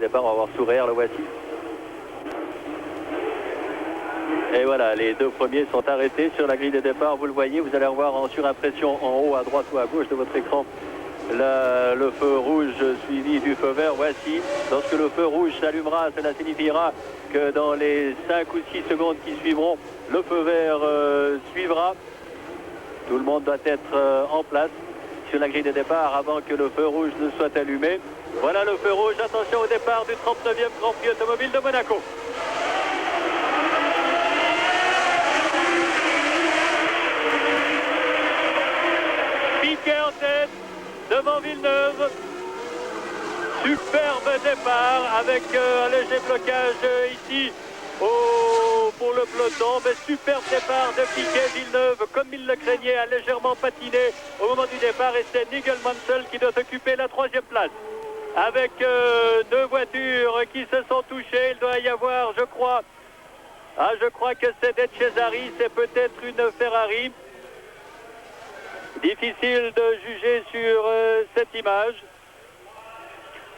Départ, on va voir Sourer, le voici. Et voilà, les deux premiers sont arrêtés sur la grille de départ. Vous le voyez, vous allez revoir en surimpression en haut, à droite ou à gauche de votre écran, le feu rouge suivi du feu vert. Voici, lorsque le feu rouge s'allumera, cela signifiera que dans les 5 ou 6 secondes qui suivront, le feu vert suivra. Tout le monde doit être en place sur la grille de départ avant que le feu rouge ne soit allumé. Voilà le feu rouge, attention au départ du 39e Grand Prix automobile de Monaco. Piquet en tête, devant Villeneuve. Superbe départ avec un léger blocage ici pour le peloton. Mais superbe départ de Piquet. Villeneuve, comme il le craignait, a légèrement patiné au moment du départ. Et c'est Nigel Mansell qui doit occuper la 3e place. Avec deux voitures qui se sont touchées. Il doit y avoir, je crois que c'est De Cesari, c'est peut-être une Ferrari. Difficile de juger sur cette image.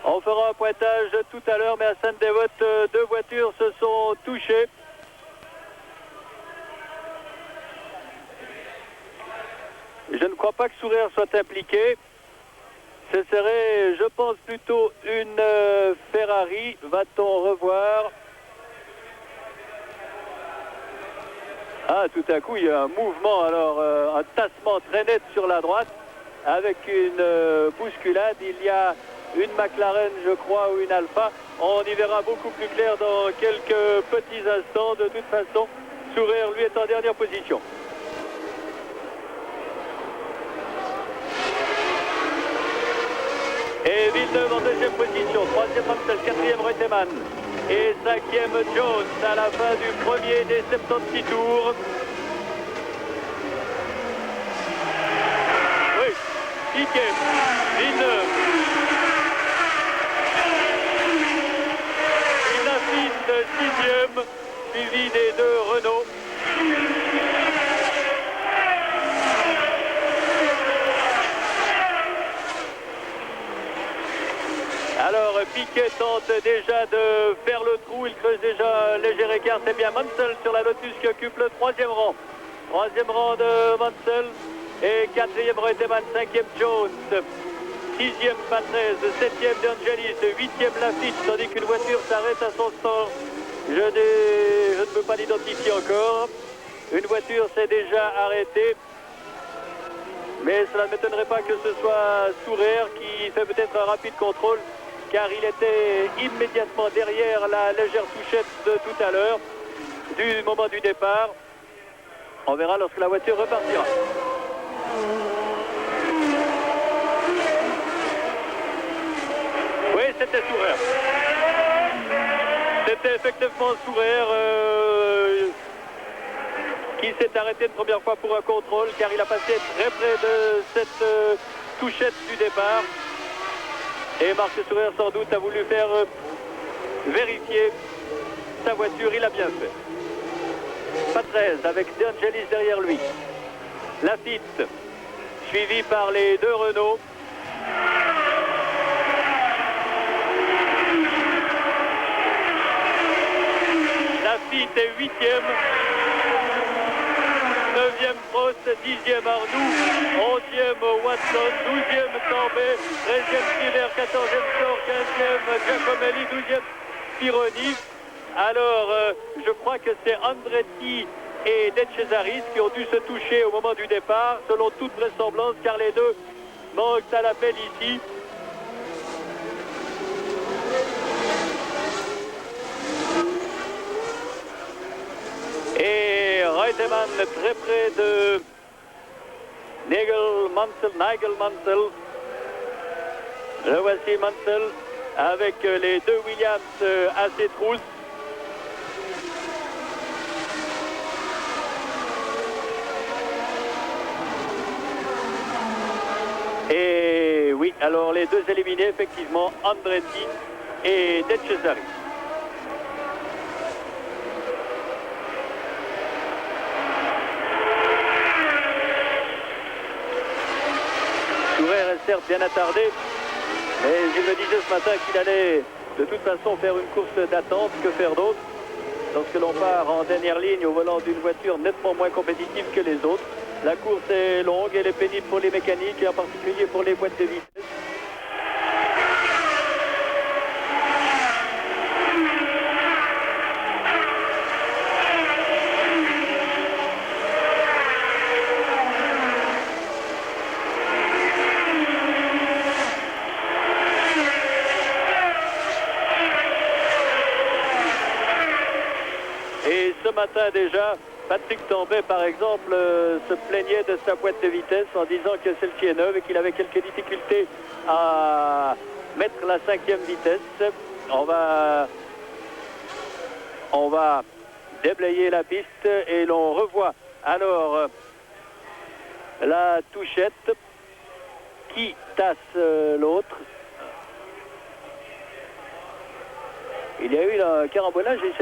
On fera un pointage tout à l'heure, mais à Sainte-Dévote, deux voitures se sont touchées. Je ne crois pas que Sourer soit impliqué. Ce serait, je pense, plutôt une Ferrari. Va-t-on revoir? Ah, tout à coup, il y a un mouvement, alors un tassement très net sur la droite avec une bousculade. Il y a une McLaren, je crois, ou une Alpha. On y verra beaucoup plus clair dans quelques petits instants. De toute façon, Sourer, lui, est en dernière position. Et Villeneuve en deuxième position. Troisième Mansell, quatrième Reutemann. Et 5e Jones à la fin du premier des 76 tours. Oui, Piquet, Villeneuve. Lafitte 6e, suivi des deux Renault. Alors Piquet tente déjà de faire le trou, il creuse déjà un léger écart, c'est bien Mansell sur la Lotus qui occupe le 3e rang. 3e rang de Mansell et 4e Reutemann, 5e Jones, 6e Patrese, 7e De Angelis, 8e Lafitte, tandis qu'une voiture s'arrête à son stand. Je ne peux pas l'identifier encore. Une voiture s'est déjà arrêtée. Mais cela ne m'étonnerait pas que ce soit Sourer qui fait peut-être un rapide contrôle, car il était immédiatement derrière la légère touchette de tout à l'heure, du moment du départ. On verra lorsque la voiture repartira. Oui, c'était Sourer. C'était effectivement Sourer qui s'est arrêté une première fois pour un contrôle, car il a passé très près de cette touchette du départ. Et Marc Sourer, sans doute, a voulu faire vérifier sa voiture. Il a bien fait. Patrese avec De Angelis derrière lui. Lafitte, suivi par les deux Renault. Lafitte est 8e. 9e Prost, 10e Arnoux, 11e Watson, 12e Tambay, 13e Stiller, 14e Stor, 15e Giacomelli, 12e Pironi. Alors, je crois que c'est Andretti et De Cesaris qui ont dû se toucher au moment du départ, selon toute vraisemblance, car les deux manquent à l'appel ici. Et Reutemann très près de Nigel Mansell. Le voici Mansell avec les deux Williams à ses trousses. Et oui, alors les deux éliminés, effectivement, Andretti et De Cesaris. Sourer est certes bien attardé, mais il me disait ce matin qu'il allait de toute façon faire une course d'attente, que faire d'autre lorsque l'on part en dernière ligne au volant d'une voiture nettement moins compétitive que les autres. La course est longue, elle est pénible pour les mécaniques et en particulier pour les boîtes de vitesse. Et ce matin déjà, Patrick Tambay, par exemple, se plaignait de sa boîte de vitesse en disant que celle-ci est neuve et qu'il avait quelques difficultés à mettre la 5e vitesse. On va déblayer la piste et l'on revoit alors la touchette qui tasse l'autre. Il y a eu un carambonnage et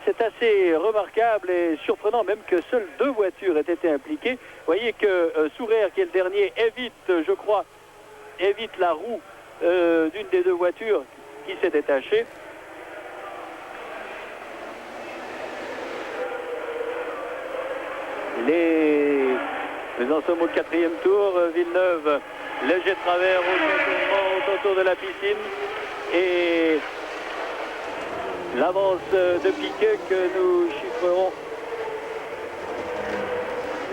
c'est assez remarquable et surprenant même que seules 2 voitures aient été impliquées. Vous voyez que Sourer, qui est le dernier, évite la roue d'une des 2 voitures qui s'est détachée. Nous en sommes au 4e tour. Villeneuve, léger travers au contour de la piscine. Et l'avance de Piquet que nous chiffrerons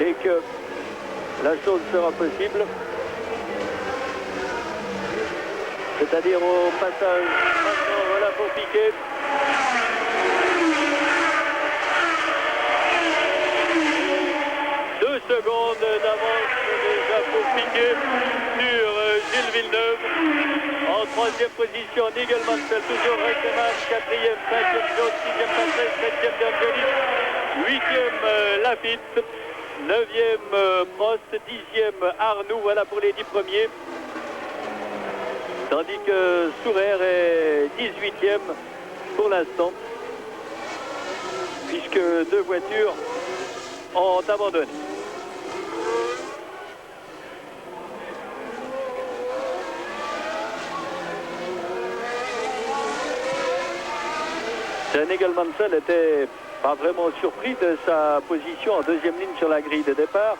et que la chose sera possible. C'est-à-dire au passage maintenant, voilà pour Piquet. Secondes d'avance déjà pour Piquet sur Gilles Villeneuve. En 3e position, Nigel Mansell, toujours Reutemann, 4e, 5e Jones, 6e Patrick, 7e D'Angelis, 8e Lafitte, 9e Prost, 10e Arnoux, voilà pour les 10 premiers. Tandis que Sourer est 18e pour l'instant, puisque 2 voitures ont abandonné. Nigel Mansell n'était pas vraiment surpris de sa position en 2e ligne sur la grille de départ,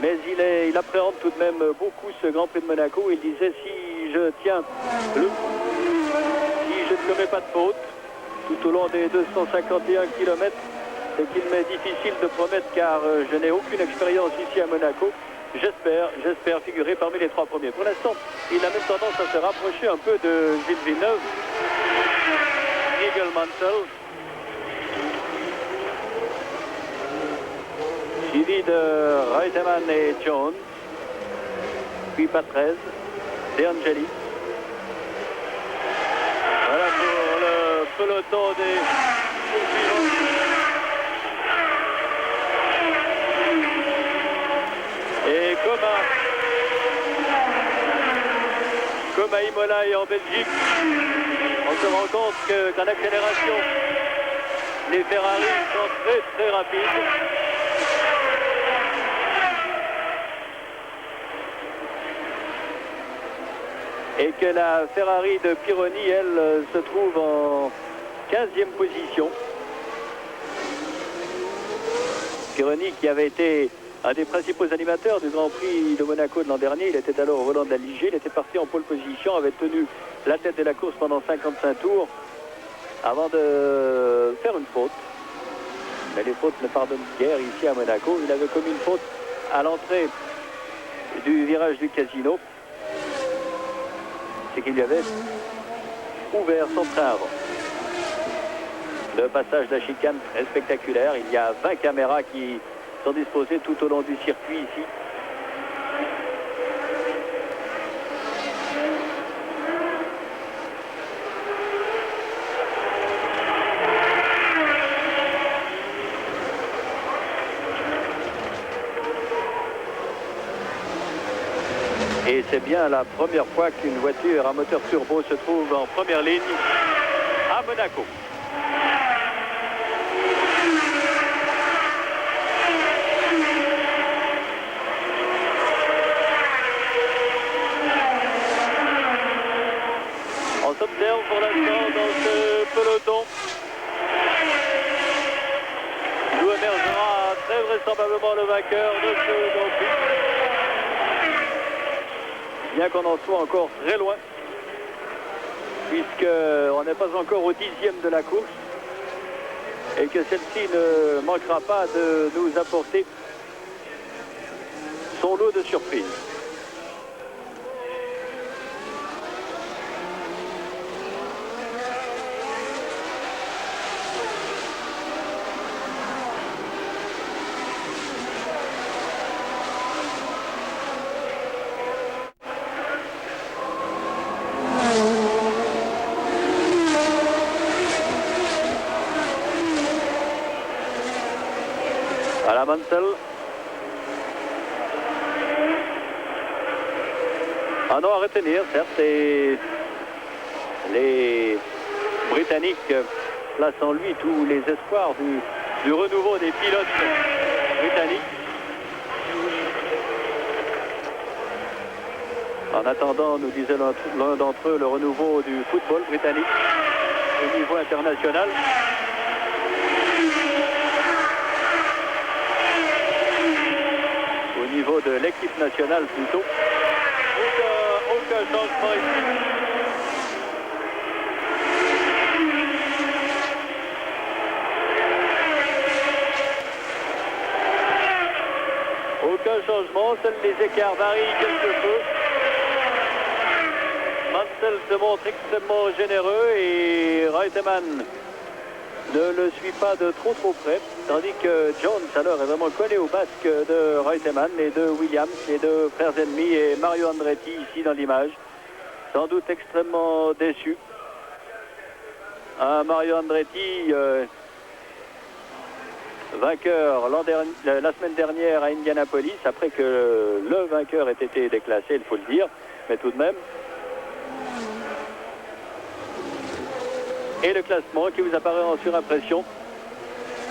mais il appréhende tout de même beaucoup ce Grand Prix de Monaco. Il disait si je tiens le coup, si je ne commets pas de faute tout au long des 251 km, c'est qu'il m'est difficile de promettre car je n'ai aucune expérience ici à Monaco. J'espère figurer parmi les 3 premiers. Pour l'instant, il a même tendance à se rapprocher un peu de Gilles Villeneuve. Nigel Mansell, suivi de Reutemann et Jones, puis Patrese, D'Angelis. Voilà pour le peloton des poursuivants. Et comme à Imola et en Belgique, on se rend compte qu'en accélération, les Ferrari sont très très rapides. Et que la Ferrari de Pironi, elle, se trouve en 15e position. Pironi qui avait été un des principaux animateurs du Grand Prix de Monaco de l'an dernier. Il était alors au volant de la Ligier, il était parti en pole position, avait tenu la tête de la course pendant 55 tours avant de faire une faute. Mais les fautes ne pardonnent guère ici à Monaco. Il avait commis une faute à l'entrée du virage du Casino. C'est qu'il lui avait ouvert son train avant. Le passage de la chicane très spectaculaire. Il y a 20 caméras qui sont disposées tout au long du circuit ici. Et c'est bien la première fois qu'une voiture à moteur turbo se trouve en première ligne à Monaco. On s'observe pour l'instant dans ce peloton. D'où émergera très vraisemblablement le vainqueur de ce Grand Prix. Bien qu'on en soit encore très loin, puisqu'on n'est pas encore au 10e de la course et que celle-ci ne manquera pas de nous apporter son lot de surprises. À la Mansell. Un nom à retenir, certes, et les Britanniques placent en lui tous les espoirs du renouveau des pilotes britanniques. En attendant, nous disait l'un d'entre eux, le renouveau du football britannique au niveau international. Au niveau de l'équipe nationale plutôt. Aucun changement ici. Aucun changement, seuls les écarts varient quelque peu. Mansell se montre extrêmement généreux et Reutemann ne le suit pas de trop près, tandis que Jones alors est vraiment collé au basque de Reutemann, les deux Williams, les deux frères ennemis, et Mario Andretti ici dans l'image, sans doute extrêmement déçu. Mario Andretti, vainqueur la semaine dernière à Indianapolis, après que le vainqueur ait été déclassé, il faut le dire, mais tout de même. Et le classement qui vous apparaît en surimpression.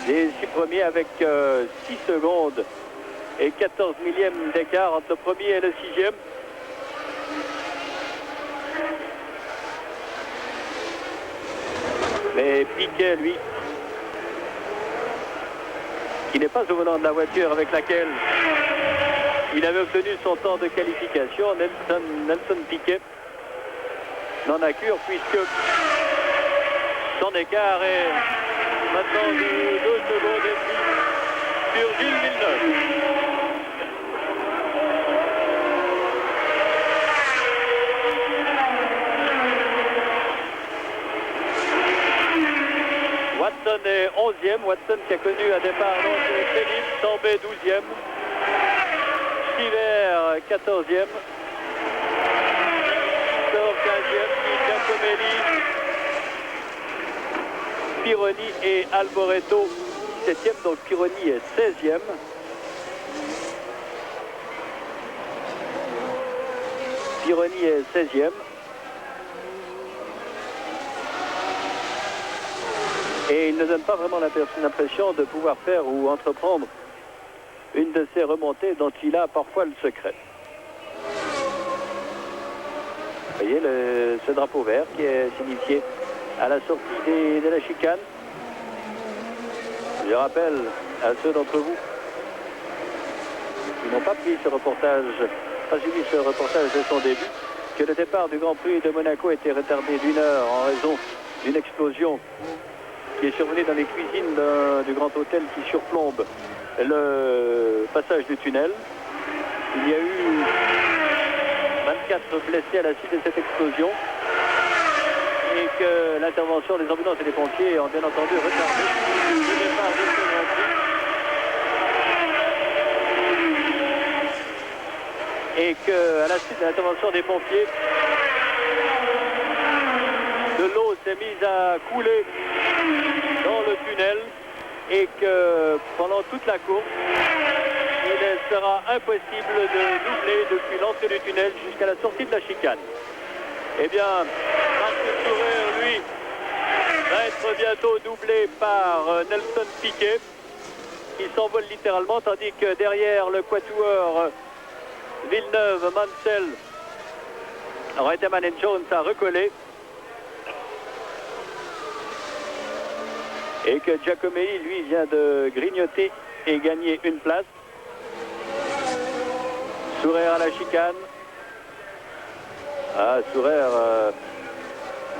Les 6 premiers avec 6 secondes et 14 millièmes d'écart entre le premier et le 6e. Mais Piquet, lui, qui n'est pas au volant de la voiture avec laquelle il avait obtenu son temps de qualification, Nelson Piquet, n'en a cure puisque son écart est maintenant de 2 secondes et demie sur Gilles Villeneuve. Watson est 11e. Watson qui a connu un départ pénible, tombé 12e. Stiver 14e. Sort 15e. Giacomelli, Pironi et Alboreto 17e, donc Pironi est 16e. Pironi est 16e. Et il ne donne pas vraiment l'impression de pouvoir faire ou entreprendre une de ces remontées dont il a parfois le secret. Vous voyez ce drapeau vert qui est signifié à la sortie de la chicane. Je rappelle à ceux d'entre vous qui n'ont pas suivi ce reportage de son début, que le départ du Grand Prix de Monaco a été retardé d'1 heure en raison d'une explosion qui est survenue dans les cuisines du grand hôtel qui surplombe le passage du tunnel. Il y a eu 24 blessés à la suite de cette explosion et que l'intervention des ambulances et des pompiers ont bien entendu retardé le départ de ce Grand Prix. Et qu'à la suite de l'intervention des pompiers, de l'eau s'est mise à couler dans le tunnel et que pendant toute la course, il sera impossible de doubler depuis l'entrée du tunnel jusqu'à la sortie de la chicane. Eh bien, Marcus Schurrer, lui, va être bientôt doublé par Nelson Piquet, qui s'envole littéralement, tandis que derrière le quatuor Villeneuve, Mansell, Reutemann et Jones a recollé. Et que Giacomelli, lui, vient de grignoter et gagner une place. Sourer à la chicane. Ah, Sourer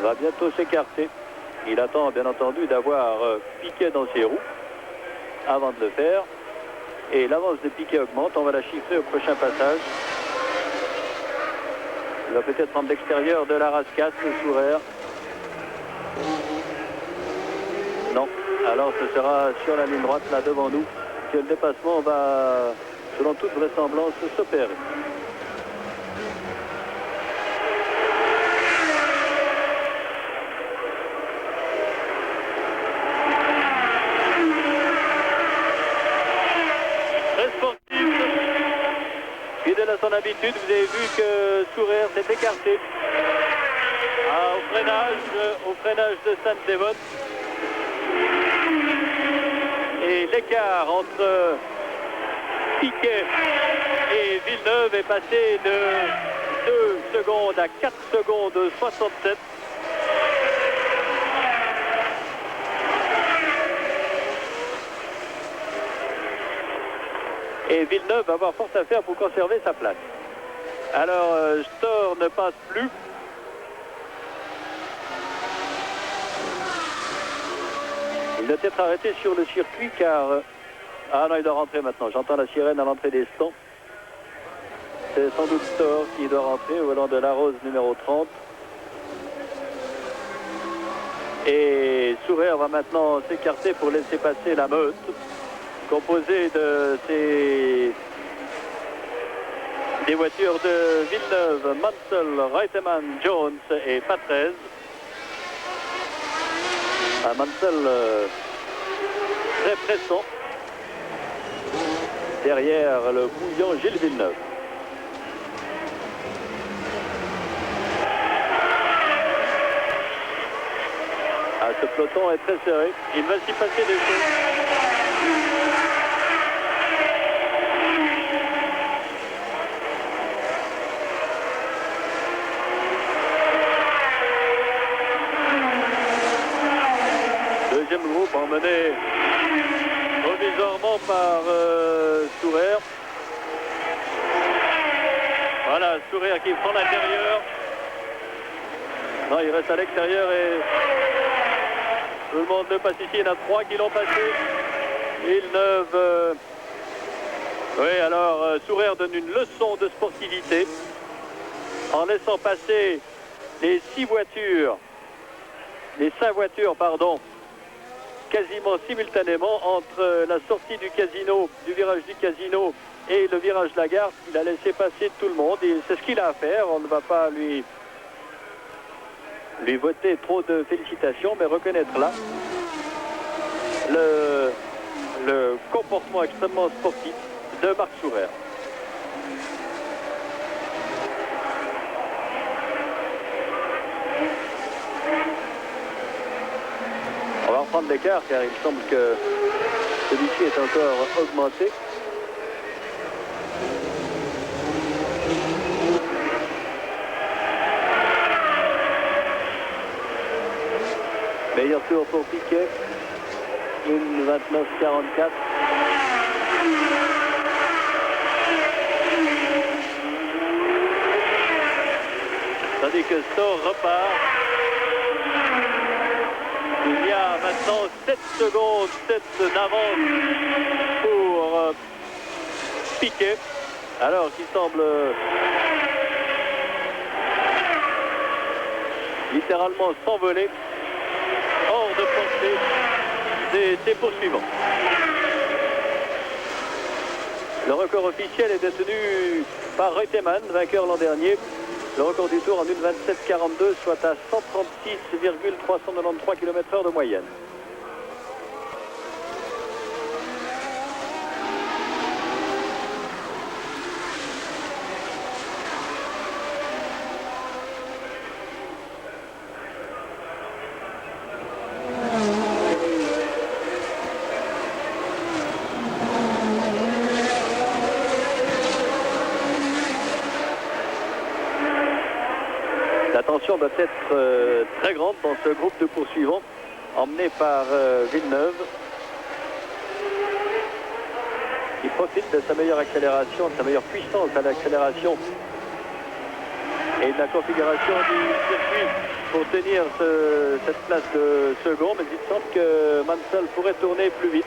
va bientôt s'écarter. Il attend bien entendu d'avoir Piquet dans ses roues avant de le faire. Et l'avance de Piquet augmente. On va la chiffrer au prochain passage. Il va peut-être prendre l'extérieur de la rascasse, le Sourer. Non. Alors ce sera sur la ligne droite là devant nous que le dépassement va, selon toute vraisemblance, s'opérer. Très sportif. Fidèle à son habitude, vous avez vu que Sourer s'est écarté au freinage de Sainte-Dévote. Et l'écart entre Piquet et Villeneuve est passé de 2 secondes à 4 secondes 67. Et Villeneuve va avoir force à faire pour conserver sa place. Alors Storr ne passe plus. Il doit être arrêté sur le circuit car... Ah non, il doit rentrer maintenant. J'entends la sirène à l'entrée des stands. C'est sans doute Storr qui doit rentrer au volant de la Rose numéro 30. Et Sourer va maintenant s'écarter pour laisser passer la meute, composée de des voitures de Villeneuve, Mansell, Reutemann, Jones et Patrese. Un Mansell très pressant derrière le bouillant Gilles Villeneuve. Ah, ce peloton est très serré. Il va s'y passer des choses. Deuxième groupe emmené provisoirement par Sourer. Voilà, Sourer qui prend l'intérieur. Non, il reste à l'extérieur et tout le monde ne passe ici. Il y en a 3 qui l'ont passé. Villeneuve. Oui, alors Sourer donne une leçon de sportivité en laissant passer les 5 voitures, pardon, quasiment simultanément entre la sortie du casino, du virage du casino et le virage de la gare. Il a laissé passer tout le monde et c'est ce qu'il a à faire. On ne va pas lui voter trop de félicitations, mais reconnaître là le comportement extrêmement sportif de Marc Sourer. On va reprendre l'écart car il semble que celui-ci est encore augmenté. Meilleur tour pour Piquet. 1:29:44. Tandis que Storr repart. Il y a maintenant 7 secondes, 7 d'avance pour Piquet. Alors qu'il semble littéralement s'envoler hors de portée des poursuivants. Le record officiel est détenu par Reutemann, vainqueur l'an dernier. Le record du tour en 1:27:42, soit à 136,393 km/h de moyenne. L'attention doit être très grande dans ce groupe de poursuivants emmené par Villeneuve, qui profite de sa meilleure accélération, de sa meilleure puissance à l'accélération et de la configuration du circuit pour tenir cette place de second. Mais il semble que Mansell pourrait tourner plus vite.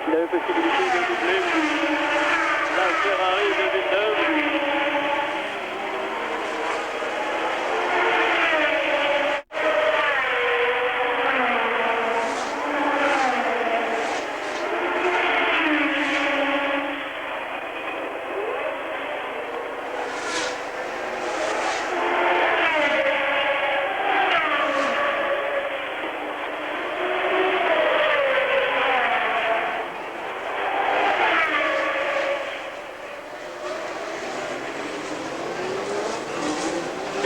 Il avait possibilité de doubler la Ferrari de Villeneuve.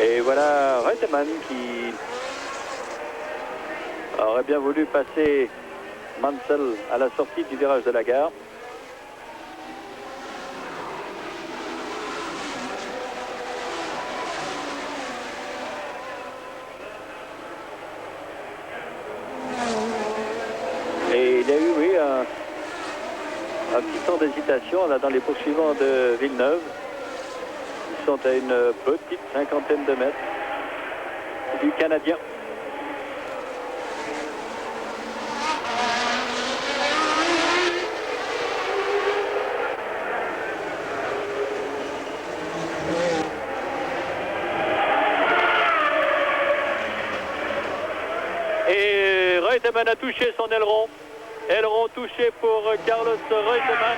Et voilà Reutemann qui aurait bien voulu passer Mansell à la sortie du virage de la gare. Et il y a eu, oui, un petit temps d'hésitation là dans les poursuivants de Villeneuve. Ils sont à une petite cinquantaine de mètres du Canadien. Et Reutemann a touché son aileron. Aileron touché pour Carlos Reutemann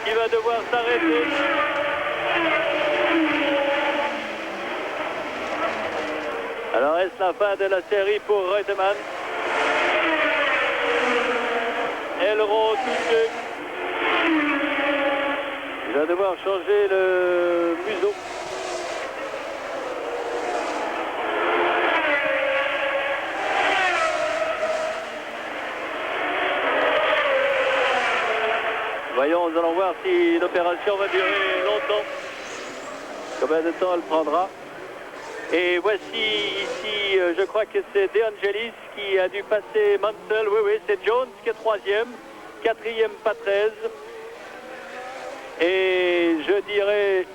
qui va devoir s'arrêter. Alors est-ce la fin de la série pour Reutemann? Aileron touché. Il va devoir changer le museau. Voyons, nous allons voir si l'opération va durer longtemps. Combien de temps elle prendra? Et voici ici, je crois que c'est De Angelis qui a dû passer Mansell. Oui, oui, c'est Jones qui est troisième. Quatrième, Patrese. Et je dirais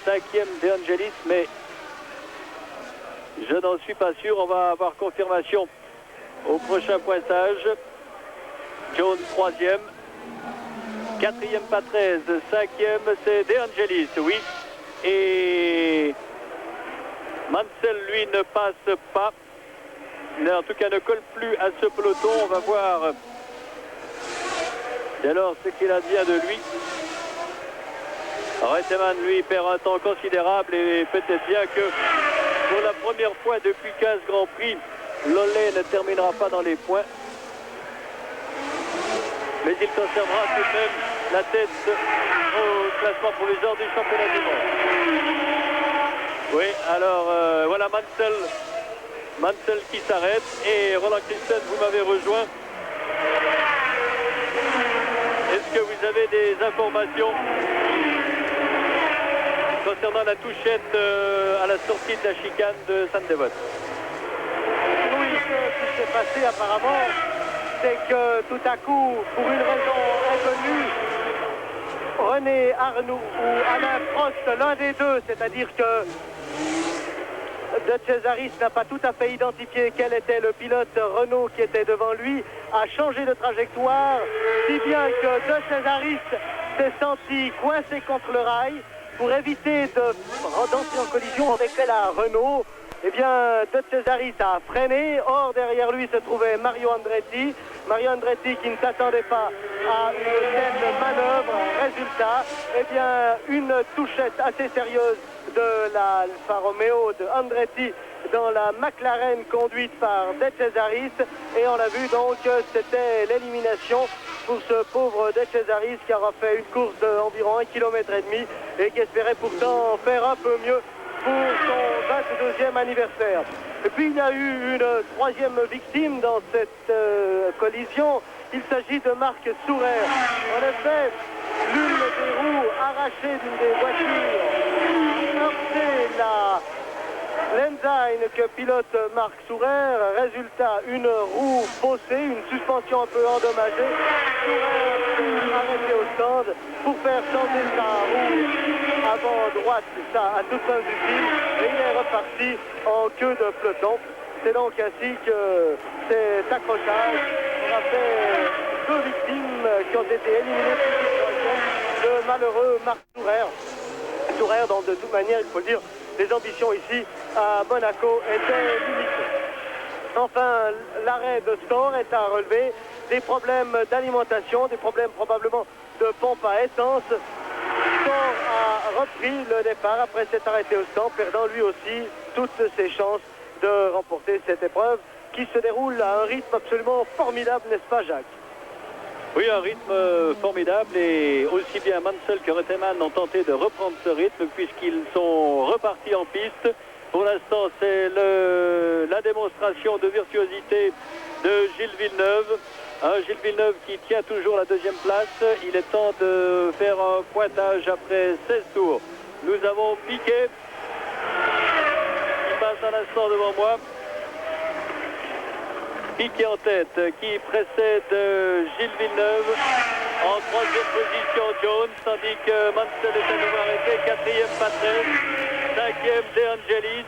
cinquième De Angelis, mais je n'en suis pas sûr. On va avoir confirmation au prochain pointage. Jones troisième. Quatrième, Patrese. Cinquième, c'est De Angelis, oui. Et Mansell, lui, ne passe pas. En tout cas, ne colle plus à ce peloton. On va voir dès lors ce qu'il advient de lui. Reutemann, lui, perd un temps considérable et peut-être bien que pour la première fois depuis 15 Grands Prix, Lolet ne terminera pas dans les points. Mais il conservera tout de même la tête au classement provisoire du championnat du monde. Oui, alors voilà Mansell qui s'arrête et Roland Christen, vous m'avez rejoint. Est-ce que vous avez des informations concernant la touchette à la sortie de la chicane de Sainte-Dévote? Oui, ce qui s'est passé apparemment, c'est que tout à coup, pour une raison inconnue, René Arnoux ou Alain Prost, l'un des deux, c'est-à-dire que De Cesaris n'a pas tout à fait identifié quel était le pilote Renault qui était devant lui, a changé de trajectoire, si bien que De Cesaris s'est senti coincé contre le rail pour éviter d'entrer en collision avec la Renault. Eh bien, De Cesaris a freiné. Or, derrière lui se trouvait Mario Andretti. Mario Andretti qui ne s'attendait pas à une telle manœuvre. Résultat, eh bien, une touchette assez sérieuse de l'Alfa Romeo de Andretti dans la McLaren conduite par De Cesaris. Et on a vu donc que c'était l'élimination pour ce pauvre De Cesaris qui aura fait une course d'environ 1,5 km et qui espérait pourtant faire un peu mieux pour son 22e anniversaire. Et puis il y a eu une troisième victime dans cette collision. Il s'agit de Marc Sourer. En effet, l'une des roues arrachées d'une des voitures heurtait l'Enzyme que pilote Marc Sourer. Résultat, une roue faussée, une suspension un peu endommagée. Sourer s'est arrêté au stand pour faire changer sa roue avant droite, ça à toute fin du film, et il est reparti en queue de peloton. C'est donc ainsi que cet accrochage aura fait 2 victimes qui ont été éliminées de malheureux Marc Sourer. Sourer, donc de toute manière, il faut le dire, les ambitions ici à Monaco étaient limitées. Enfin, l'arrêt de Store est à relever. Des problèmes d'alimentation, des problèmes probablement de pompe à essence. Store a repris le départ après s'être arrêté au stand, perdant lui aussi toutes ses chances de remporter cette épreuve qui se déroule à un rythme absolument formidable, n'est-ce pas Jacques? Oui, un rythme formidable, et aussi bien Mansell que Reutemann ont tenté de reprendre ce rythme puisqu'ils sont repartis en piste. Pour l'instant, c'est la démonstration de virtuosité de Gilles Villeneuve. Gilles Villeneuve qui tient toujours la deuxième place. Il est temps de faire un pointage après 16 tours. Nous avons Piquet qui passe un instant devant moi. Piquet en tête, qui précède Gilles Villeneuve. En troisième position, Jones, tandis que Mansell est à nouveau arrêté. Quatrième, Patrese. Cinquième, De Angelis.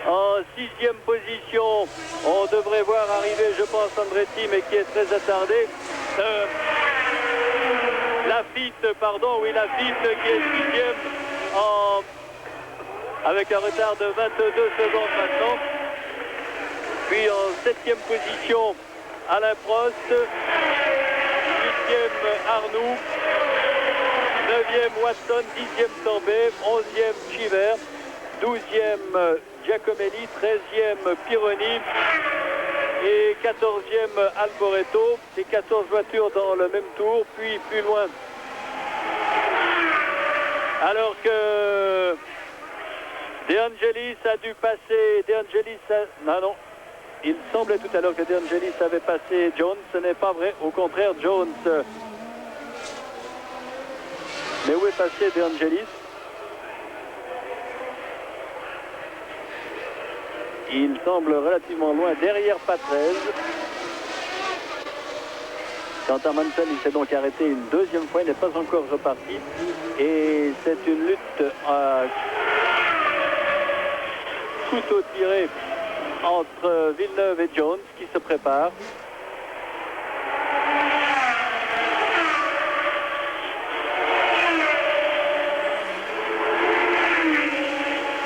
En sixième position, on devrait voir arriver, je pense, Andretti, mais qui est très attardé. Lafitte, pardon, oui, Lafitte qui est sixième avec un retard de 22 secondes maintenant. Puis en septième position, Alain Prost. Huitième, Arnoux. Neuvième, Watson. Dixième, Tambay. Onzième, Chiver. Douzième, Giacomelli. Treizième, Pironi. Et 14e, Alboreto. Les 14 voitures dans le même tour. Puis plus loin, alors que De Angelis a dû passer. De Angelis a... Non. Il semblait tout à l'heure que De Angelis avait passé Jones. Ce n'est pas vrai. Au contraire, Jones... Mais où est passé De Angelis? Il semble relativement loin, derrière Patrese. Quant à Mansell, il s'est donc arrêté une deuxième fois. Il n'est pas encore reparti. Et c'est une lutte à couteau tiré entre Villeneuve et Jones qui se préparent.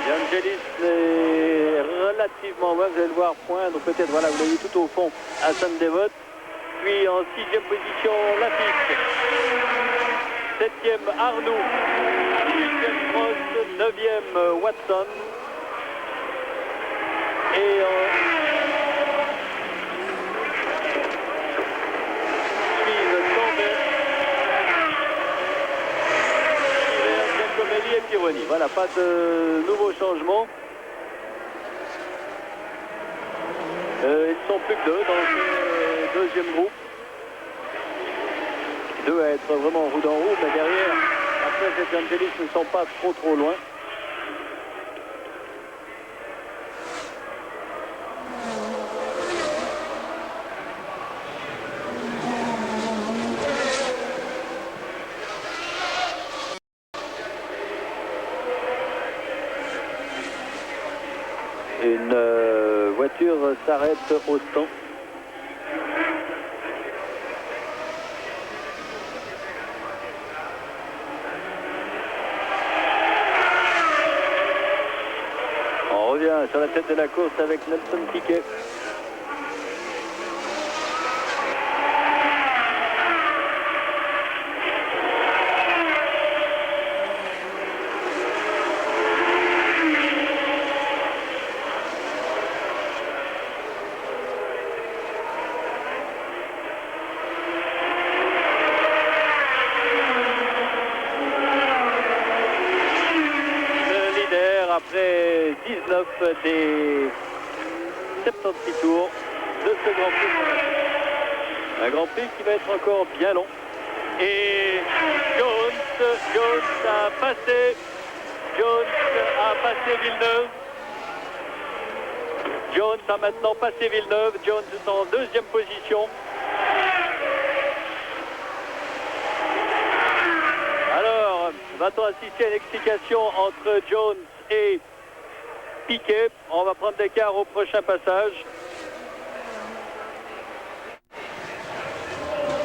De Angelis est relativement loin, vous allez le voir poindre peut-être, voilà, vous l'avez tout au fond, à Sainte-Dévote. Puis en sixième position, Lafitte. Septième, Arnoux. Huitième, Prost. Neuvième, Watson. Et suivent Tambay, Giacomelli et Pironi. Voilà, pas de nouveaux changements. Ils sont plus que deux dans ce deuxième groupe. Deux à être vraiment roue dans roue, mais derrière, après cet Angelis ne sont pas trop loin. Une voiture s'arrête au stand. On revient sur la tête de la course avec Nelson Piquet. Après 19 des 76 tours de ce Grand Prix. Un Grand Prix qui va être encore bien long. Et Jones a passé Villeneuve. Jones a maintenant passé Villeneuve. Jones est en deuxième position. Alors, va-t-on assister à une explication entre Jones et Piquet? On va prendre l'écart au prochain passage.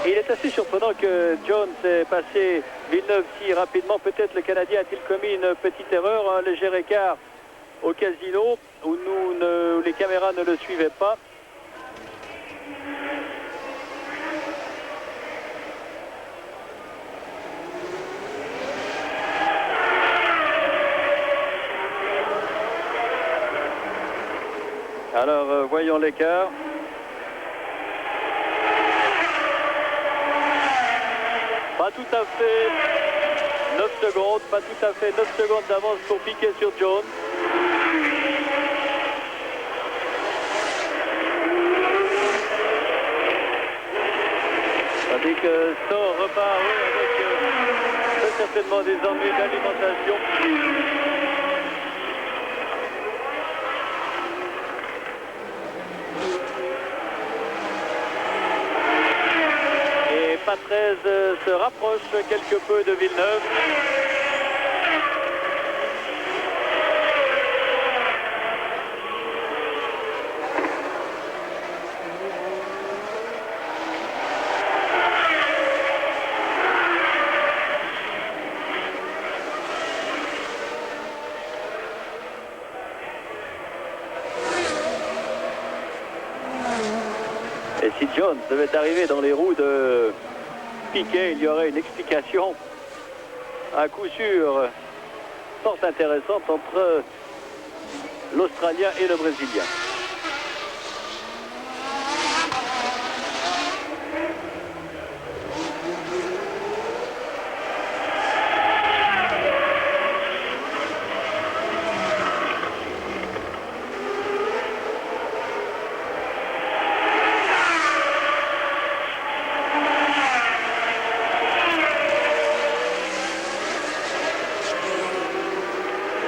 Il est assez surprenant que Jones ait passé Villeneuve si rapidement. Peut-être le Canadien a-t-il commis une petite erreur, un léger écart au casino où les caméras ne le suivaient pas. Alors, voyons l'écart. Pas tout à fait 9 secondes, pas tout à fait 9 secondes d'avance pour Piquet sur Jones. Tandis que Stoll repart avec très certainement des ennuis d'alimentation. Patrese se rapproche quelque peu de Villeneuve. Et si Jones devait arriver dans les roues de Piquet, il y aurait une explication à coup sûr fort intéressante entre l'Australien et le Brésilien.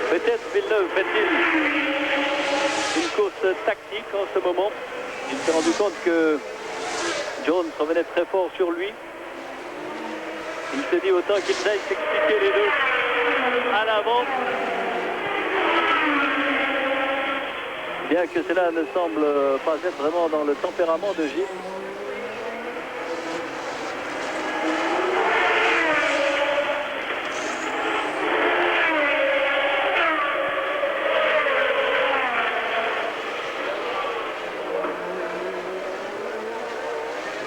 Peut-être Villeneuve fait-il une course tactique en ce moment. Il s'est rendu compte que Jones revenait très fort sur lui. Il se dit autant qu'ils aillent s'expliquer les deux à l'avant. Bien que cela ne semble pas être vraiment dans le tempérament de Gilles.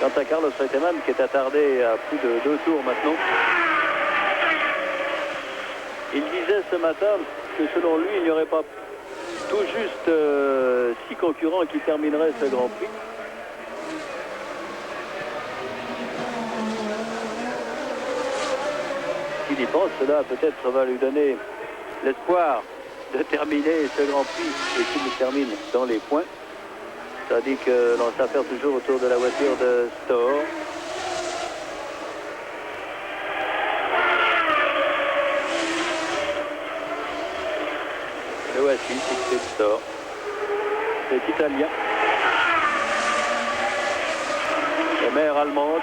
Quant à Carlos Reutemann, qui est attardé à plus de 2 tours maintenant, il disait ce matin que selon lui, il n'y aurait pas tout juste 6 concurrents qui termineraient ce Grand Prix. S'il y pense, cela peut-être va lui donner l'espoir de terminer ce Grand Prix et qu'il le termine dans les points. Tandis que l'on s'affaire toujours autour de la voiture de Stoll. Le voici, c'est Stoll. C'est italien. La mère allemande.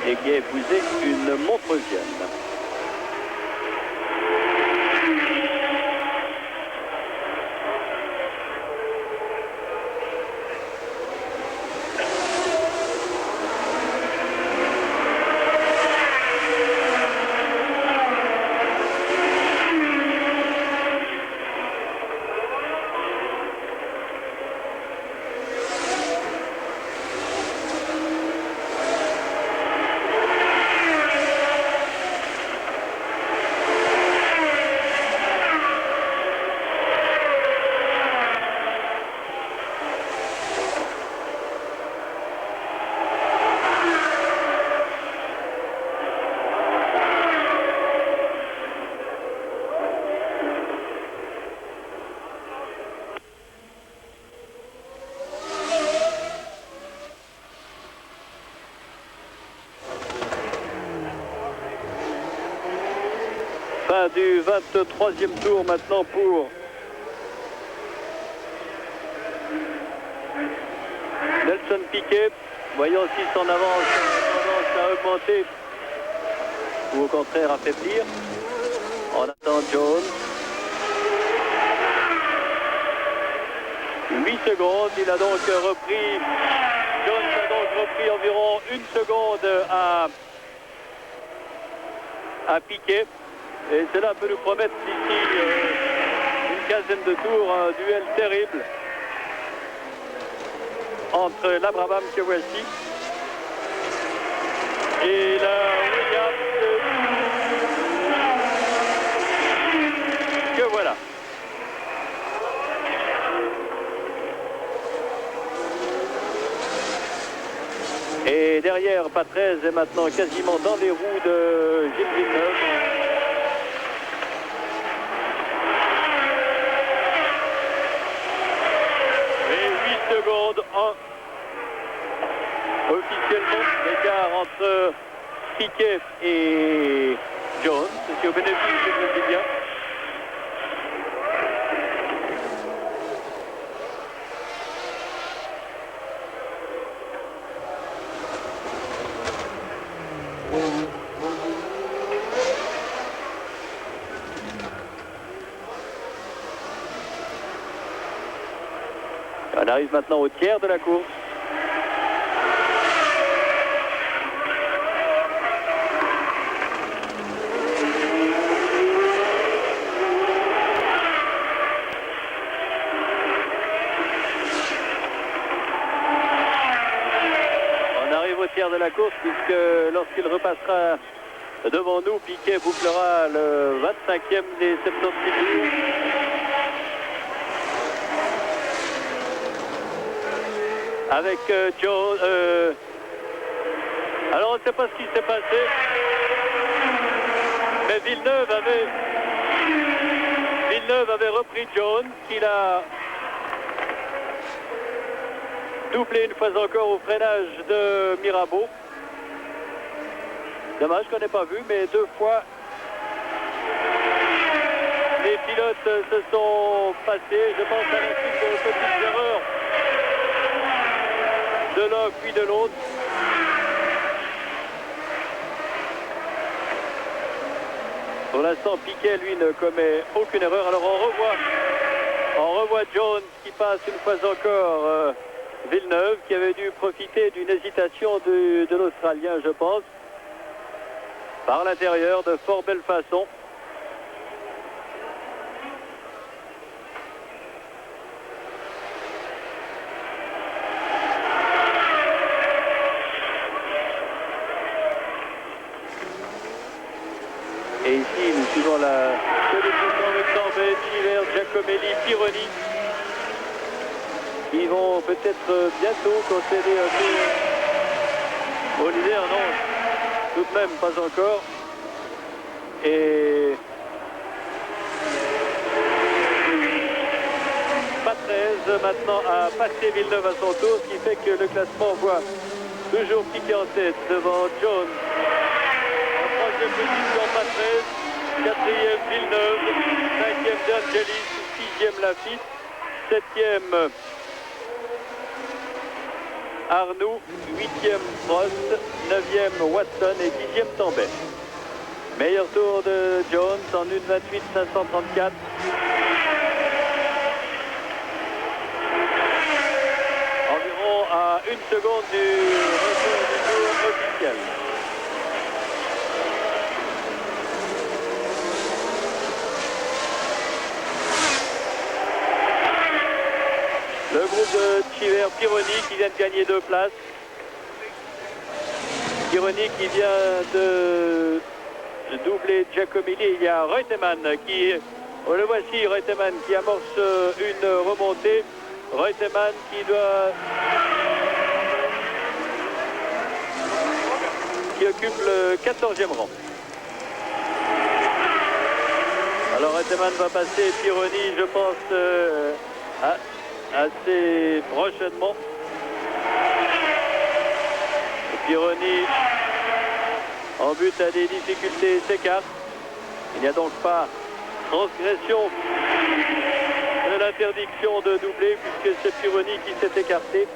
Et qui a épousé une Montreusienne. Fin du 23e tour maintenant pour Nelson Piquet. Voyons si son avance tendance à augmenter ou au contraire affaiblir. On attend Jones. 8 secondes, il a donc repris. Jones a donc repris environ 1 seconde à Piquet. Et cela peut nous promettre d'ici une quinzaine de tours un duel terrible entre l'Abraham que voici et la Williams que voilà. Et derrière, Patrese est maintenant quasiment dans les roues de Gilles Villeneuve. Et 8 secondes officiellement l'écart entre Piquet et Jones, c'est au bénéfice du Brésilien. On arrive maintenant au tiers de la course. On arrive au tiers de la course puisque lorsqu'il repassera devant nous, Piquet bouclera le 25e des 76 tours. Avec Joe. Alors on ne sait pas ce qui s'est passé. Mais Villeneuve avait repris Jones, qu'il a doublé une fois encore au freinage de Mirabeau. Dommage qu'on n'ait pas vu, mais 2 fois les pilotes se sont passés. Je pense à la suite de petites erreurs de l'un puis de l'autre. Pour l'instant, Piquet, lui, ne commet aucune erreur. Alors on revoit Jones qui passe une fois encore Villeneuve, qui avait dû profiter d'une hésitation de l'Australien, je pense, par l'intérieur de fort belle façon. Et ici, nous suivons la qualification avec Tambay, Chiver, Giacomelli, Pironi, qui vont peut-être bientôt concéder un peu au leader. Non, tout de même pas encore. Et Patrese maintenant a passé Villeneuve à son tour, ce qui fait que le classement voit toujours Piquet en tête devant Jones. Troisième position Patrese, 4e Villeneuve, 5e D'Angelis, 6e Lafitte, 7e Arnoux, 8e Prost, 9e Watson et 10e Tambay. Meilleur tour de Jones en 1:28.534. Environ à 1 seconde du retour du tour officiel. Le groupe de Chiver, Pironi qui vient de gagner 2 places. Pironi qui vient de doubler Giacomelli. Il y a Reutemann qui, le voici, Reutemann qui amorce une remontée. Reutemann qui occupe le 14e rang. Alors Reutemann va passer Pironi, je pense, assez prochainement. Pironi en but à des difficultés s'écarte. Il n'y a donc pas transgression de l'interdiction de doubler puisque c'est Pironi qui s'est écarté.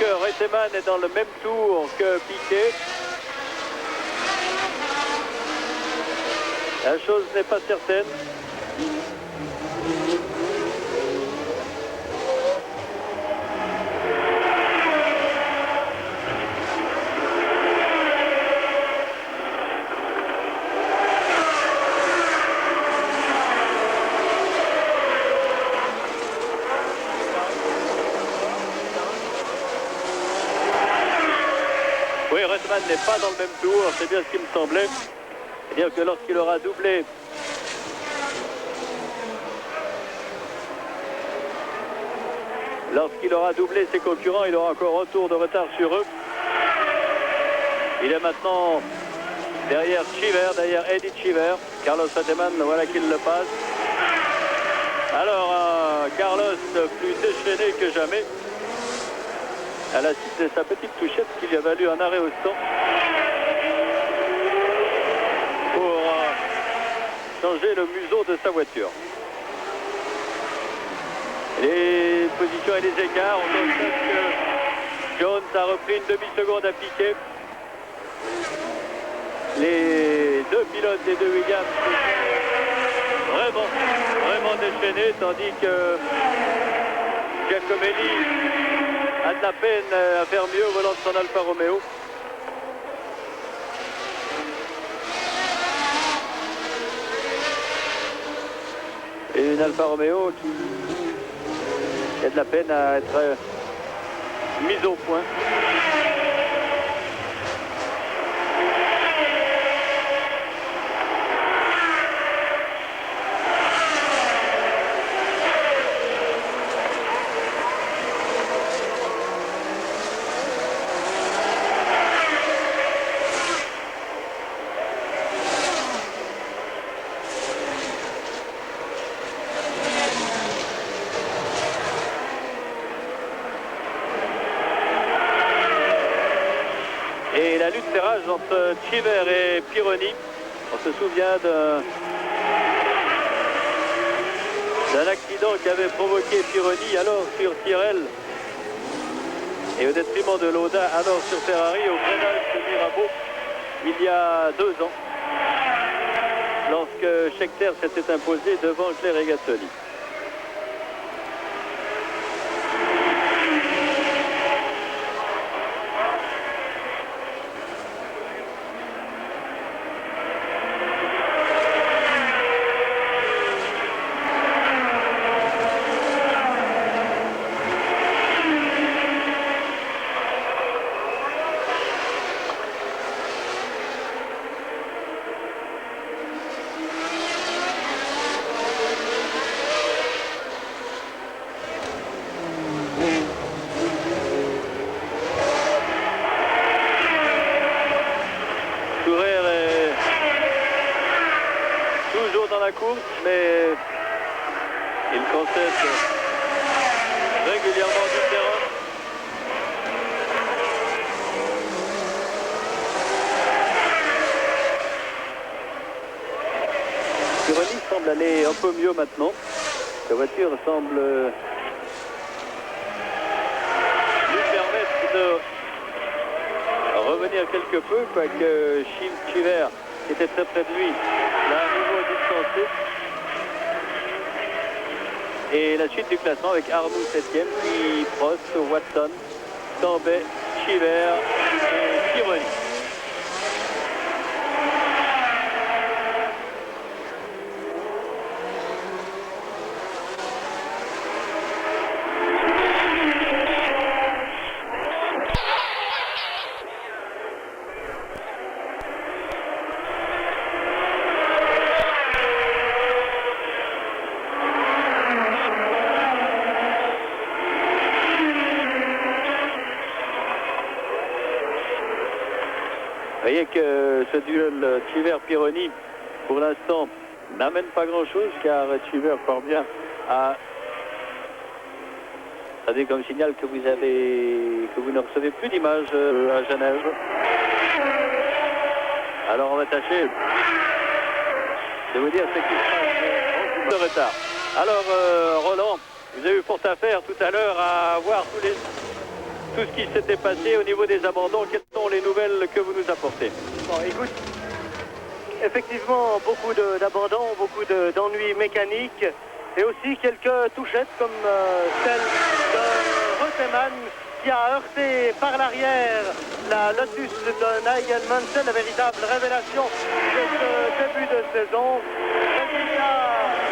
que Reutemann est dans le même tour que Piquet. La chose n'est pas certaine. Oui, Reutemann n'est pas dans le même tour, c'est bien ce qui me semblait. C'est-à-dire que lorsqu'il aura doublé ses concurrents, il aura encore un tour de retard sur eux. Il est maintenant derrière Cheever, derrière Eddie Cheever. Carlos Reutemann, voilà qu'il le passe. Alors, Carlos plus déchaîné que jamais. Elle a cité sa petite touchette qui lui a valu un arrêt au stand pour changer le museau de sa voiture. Les positions et les écarts, on constate que Jones a repris une demi-seconde à Piquet. Les deux pilotes des deux Williams sont vraiment déchaînés, tandis que Giacomelli a de la peine à faire mieux au volant de son Alfa Romeo. Et une Alfa Romeo qui a de la peine à être mise au point. Et la lutte fait rage entre Cheever et Pironi. On se souvient d'un accident qu'avait provoqué Pironi alors sur Tyrrell et au détriment de Lauda alors sur Ferrari au freinage de Mirabeau il y a 2 ans lorsque Scheckter s'était imposé devant Claire Regazzoni. Dans la course, mais il concède régulièrement du terrain. Pironi semble aller un peu mieux maintenant. La voiture semble lui permettre de revenir quelque peu, quoique Cheever était très près de lui, là à nouveau distancé. Et la suite du classement avec Arnoux 7e, puis Prost, Watson, Tambay, Cheever et Pironi. Vous voyez que ce duel Cheever-Pironi, pour l'instant, n'amène pas grand-chose, car Cheever parvient à... Ça dit comme signal que vous ne recevez plus d'images à Genève. Alors on va tâcher de vous dire ce qui se passe de retard. Alors Roland, vous avez eu pour affaire tout à l'heure à voir tous les... tout ce qui s'était passé au niveau des abandons. Quelles sont les nouvelles que vous nous apportez? Bon, écoute, effectivement, beaucoup d'abandons, beaucoup d'ennuis mécaniques et aussi quelques touchettes comme celle de Reutemann qui a heurté par l'arrière la Lotus de Nigel Mansell, la véritable révélation de ce début de saison. Résultat,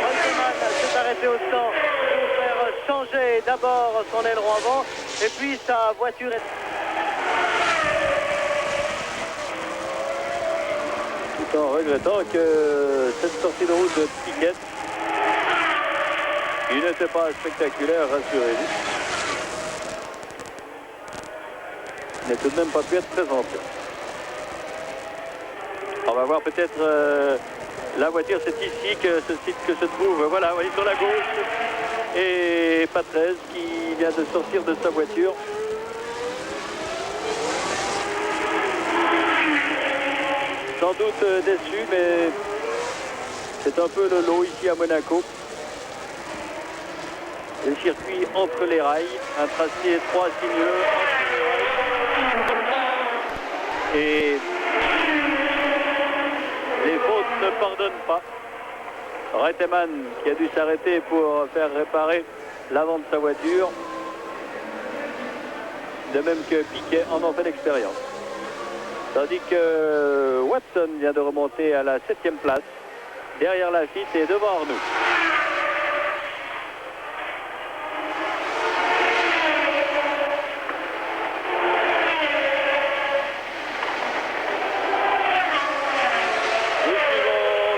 Reutemann s'est arrêté au stand pour faire changer d'abord son aileron avant et puis sa voiture est... Tout en regrettant que cette sortie de route de Piquet, qui n'était pas spectaculaire, rassurez-vous, n'a tout de même pas pu être présenté. On va voir peut-être la voiture, c'est ici que se trouve, voilà, voyez, sur la gauche, et Patrese qui vient de sortir de sa voiture. Sans doute déçu, mais c'est un peu le lot ici à Monaco. Le circuit entre les rails, un tracé 3 sinueux et les fautes ne pardonnent pas. Reutemann qui a dû s'arrêter pour faire réparer l'avant de sa voiture, de même que Piquet en ont fait l'expérience. Tandis que Watson vient de remonter à la 7e place, derrière Laffite et devant Arnoux.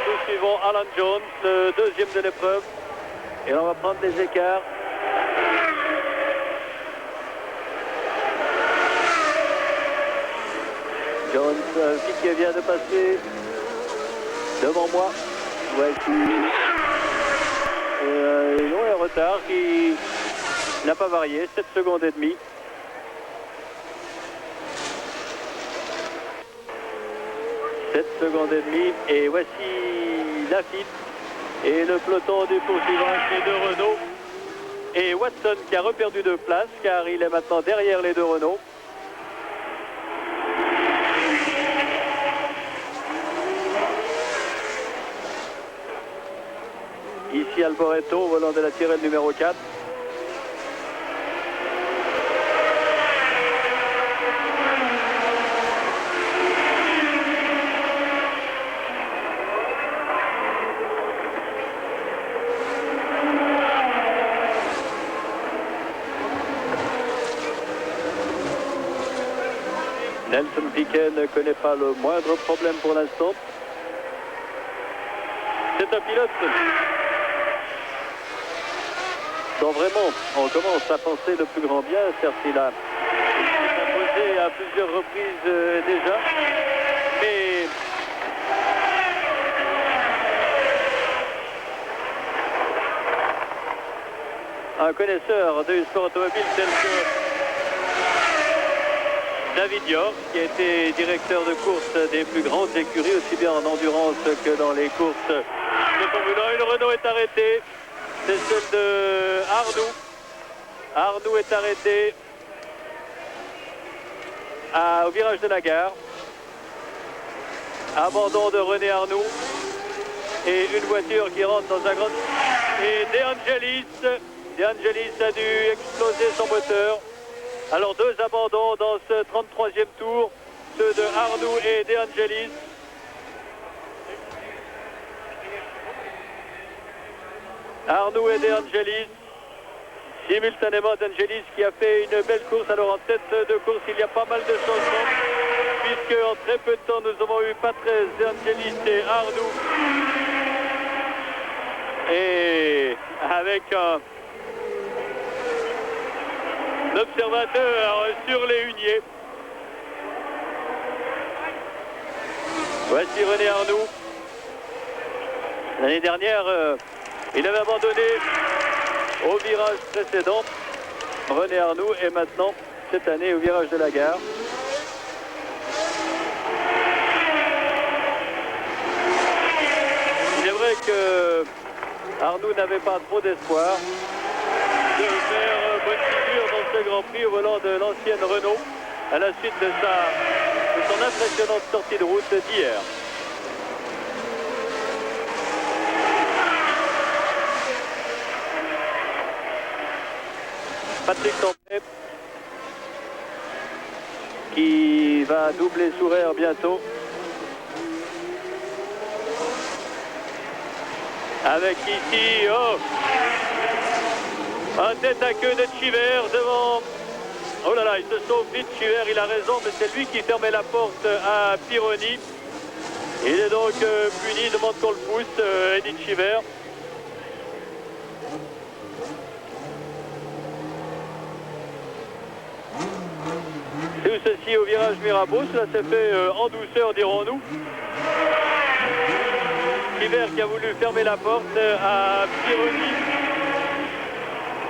Nous suivons Alan Jones, le deuxième de l'épreuve. Et on va prendre les écarts. Jones, Piquet vient de passer devant moi. Voici un retard qui n'a pas varié, 7 secondes et demie. Et voici Laffite et le peloton du poursuivant les deux Renault. Et Watson qui a reperdu 2 places car il est maintenant derrière les 2 Renault. Ici Alboreto au volant de la Tyrrell numéro 4. Nelson Piquet ne connaît pas le moindre problème pour l'instant. C'est un pilote dont vraiment on commence à penser le plus grand bien. Certes, il a imposé à plusieurs reprises déjà, mais un connaisseur du sport automobile tel que David York, qui a été directeur de course des plus grandes écuries, aussi bien en endurance que dans les courses de Formule 1. Le Renault est arrêté. C'est celle de Arnoux. Arnoux est arrêté au virage de la gare. Abandon de René Arnoux. Et une voiture qui rentre dans un grand... Et De Angelis a dû exploser son moteur. Alors 2 abandons dans ce 33e tour, ceux de Arnoux et De Angelis. Arnoux et De Angelis, simultanément d'Angelis qui a fait une belle course. Alors en tête de course, il y a pas mal de changements, puisque en très peu de temps, nous avons eu Patrese, De Angelis et Arnoux. Et avec un observateur sur les huniers. Voici René Arnoux. L'année dernière, il avait abandonné au virage précédent. René Arnoux est maintenant, cette année, au virage de la gare. Il est vrai que Arnoux n'avait pas trop d'espoir de faire bonne figure dans dans ce Grand Prix au volant de l'ancienne Renault à la suite de son impressionnante sortie de route d'hier. Patrick Tambay qui va doubler Sourer bientôt. Avec ici, un tête à queue de Chiver devant. Oh là là, il se sauve vite, Chiver, il a raison, mais c'est lui qui fermait la porte à Pironi. Il est donc puni, demande qu'on le pousse, Eddy Chiver. C'est où ceci au virage Mirabeau, cela s'est fait en douceur, dirons-nous. Chiver qui a voulu fermer la porte à Pironi.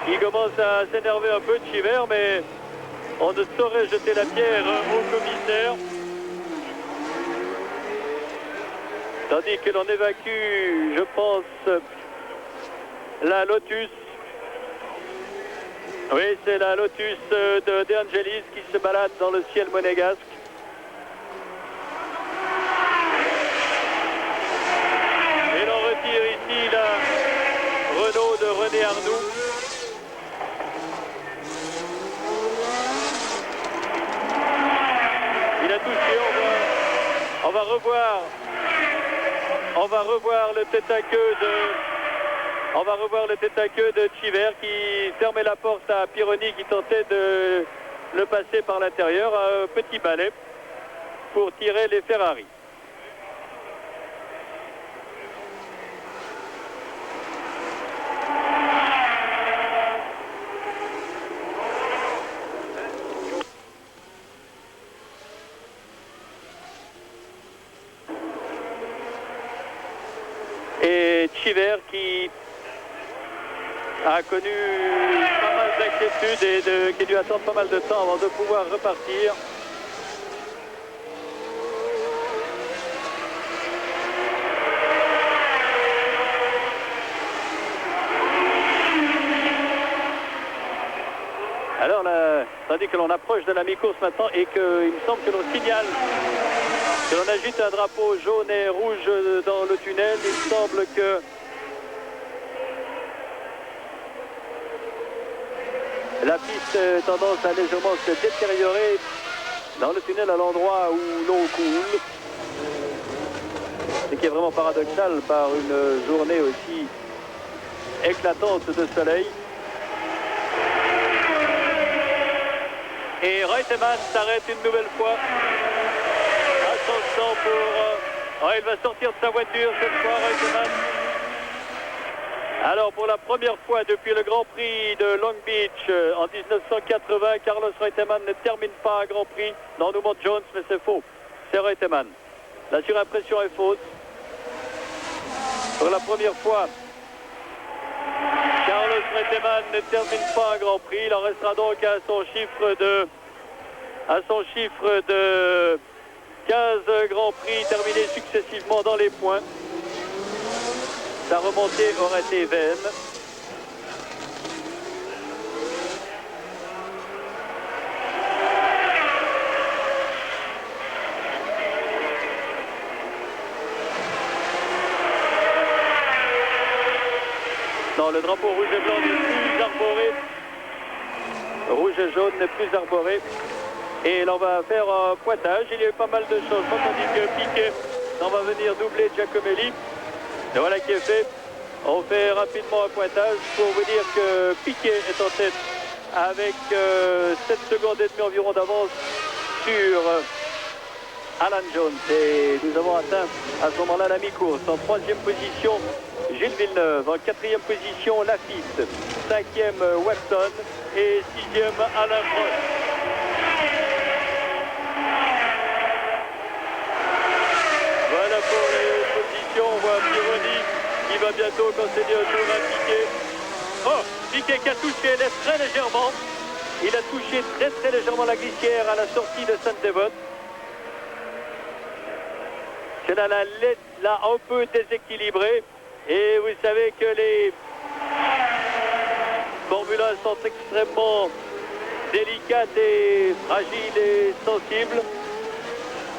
Il commence à s'énerver un peu de Chiver, mais on ne saurait jeter la pierre au commissaire. Tandis que l'on évacue, je pense, la Lotus. Oui, c'est la Lotus de De Angelis qui se balade dans le ciel monégasque. Et l'on retire ici la Renault de René Arnoux. Il a touché, on va revoir le tête à queue de... On va revoir le tête à queue de Chiver qui fermait la porte à Pironi qui tentait de le passer par l'intérieur. Un petit balai pour tirer les Ferrari. Et Chiver qui a connu pas mal d'inquiétudes et qui a dû attendre pas mal de temps avant de pouvoir repartir. Alors là, tandis que l'on approche de la mi-course maintenant et qu'il me semble que l'on signale que l'on agite un drapeau jaune et rouge dans le tunnel, il me semble que la piste a tendance à légèrement se détériorer dans le tunnel à l'endroit où l'eau coule. Ce qui est vraiment paradoxal par une journée aussi éclatante de soleil. Et Reutemann s'arrête une nouvelle fois. À son temps pour... il va sortir de sa voiture cette fois, Reutemann. Alors pour la première fois depuis le Grand Prix de Long Beach en 1980, Carlos Reutemann ne termine pas un Grand Prix. Non, nous montre Jones, mais c'est faux. C'est Reutemann. La surimpression est fausse. Pour la première fois, Carlos Reutemann ne termine pas un Grand Prix. Il en restera donc à son chiffre de 15 Grands Prix terminés successivement dans les points. Sa remontée aurait été vaine. Non, le drapeau rouge et blanc n'est plus arboré. Rouge et jaune n'est plus arboré. Et l'on va faire un pointage. Il y a eu pas mal de choses. Tandis que Piquet, on va venir doubler Giacomelli. Et voilà qui est fait. On fait rapidement un pointage pour vous dire que Piquet est en tête avec 7 secondes et demie environ d'avance sur Alan Jones. Et nous avons atteint à ce moment-là la mi-course. En 3e position, Gilles Villeneuve. En 4e position, Lafitte. 5e, Watson. Et 6e, Alain Prost. Voilà pour les positions. On voit Pironi qui va bientôt concéder un tour à Piquet. Oh, Piquet qui a touché l'air très légèrement. Il a touché très légèrement la glissière à la sortie de Sainte-Dévote. C'est là un peu déséquilibré. Et vous savez que les Formule 1 sont extrêmement délicate et fragile et sensible.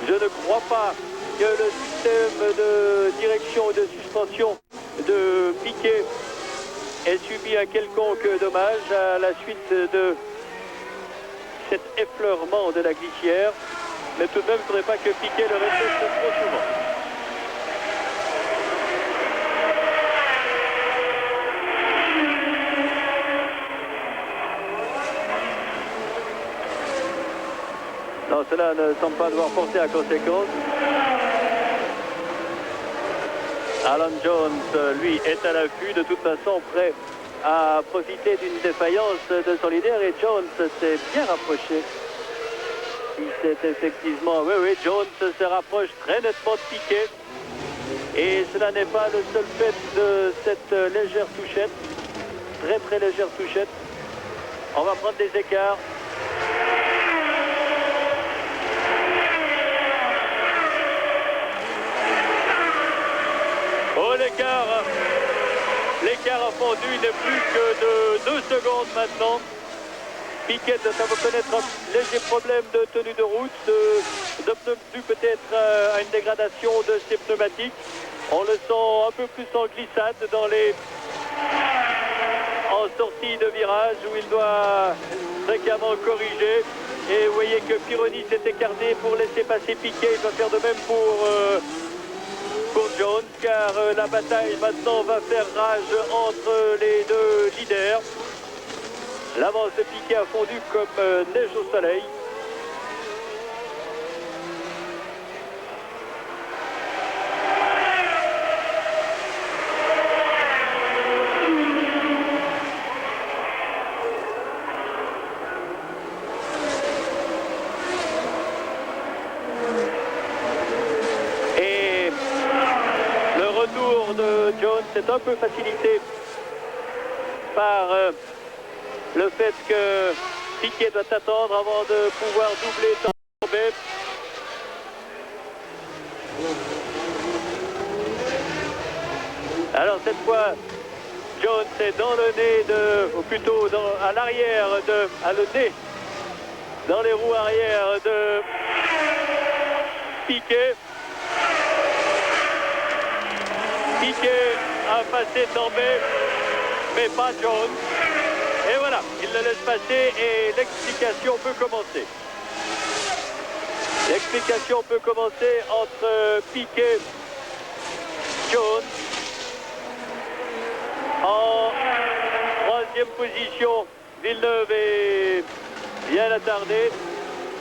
Je ne crois pas que le système de direction et de suspension de Piquet ait subi un quelconque dommage à la suite de cet effleurement de la glissière. Mais tout de même, il ne faudrait pas que Piquet le répète trop souvent. Non, cela ne semble pas devoir porter à conséquence. Alan Jones, lui, est à l'affût, de toute façon prêt à profiter d'une défaillance de son leader. Et Jones s'est bien rapproché. Il s'est effectivement... Oui, Jones se rapproche très nettement de Piquet. Et cela n'est pas le seul fait de cette légère touchette. Très très légère touchette. On va prendre des écarts. Oh, l'écart a fondu, il n'est plus que de 2 secondes maintenant. Piquet doit connaître un léger problème de tenue de route, dû peut-être à une dégradation de ses pneumatiques. On le sent un peu plus en glissade en sortie de virage où il doit fréquemment corriger. Et vous voyez que Pironi s'est écarté pour laisser passer Piquet. Il va faire de même pour Jones, car la bataille maintenant va faire rage entre les deux leaders. L'avance de Piquet a fondu comme neige au soleil. Et le retour de Jones est un peu facilité par le fait que Piquet doit attendre avant de pouvoir doubler Tambay. Alors cette fois, Jones est dans le nez ou plutôt à l'arrière à le nez, dans les roues arrière de Piquet. Piquet a passé Tambay, mais pas Jones. Et voilà, il le laisse passer et l'explication peut commencer. L'explication peut commencer entre Piquet et Jones. En troisième position, Villeneuve est bien attardé.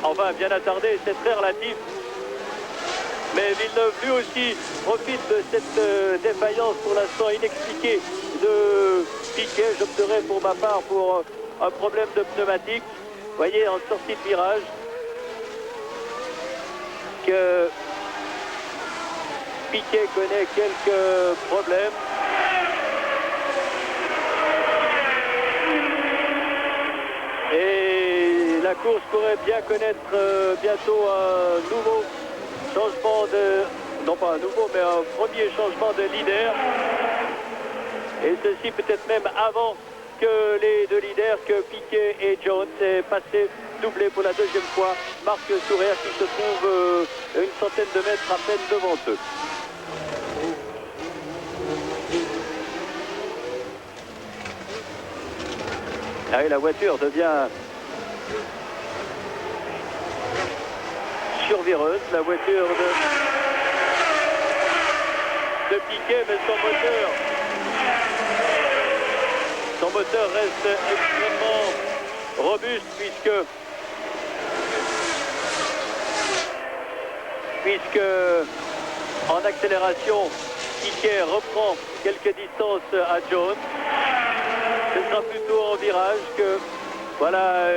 Enfin, bien attardé, c'est très relatif. Mais Villeneuve, lui aussi, profite de cette défaillance pour l'instant inexpliquée de Piquet. J'opterai pour ma part pour un problème de pneumatique. Vous voyez, en sortie de virage, que Piquet connaît quelques problèmes. Et la course pourrait bien connaître bientôt un nouveau changement non pas un nouveau, mais un premier changement de leader. Et ceci peut-être même avant que les deux leaders, que Piquet et Jones, aient passé doublé pour la deuxième fois Marc Sourer, qui se trouve une centaine de mètres à peine devant eux. Ah oui, la voiture devient survireuse, la voiture de Piquet, mais son moteur reste extrêmement robuste puisque en accélération, Piquet reprend quelques distances à Jones. Ce sera plutôt en virage que voilà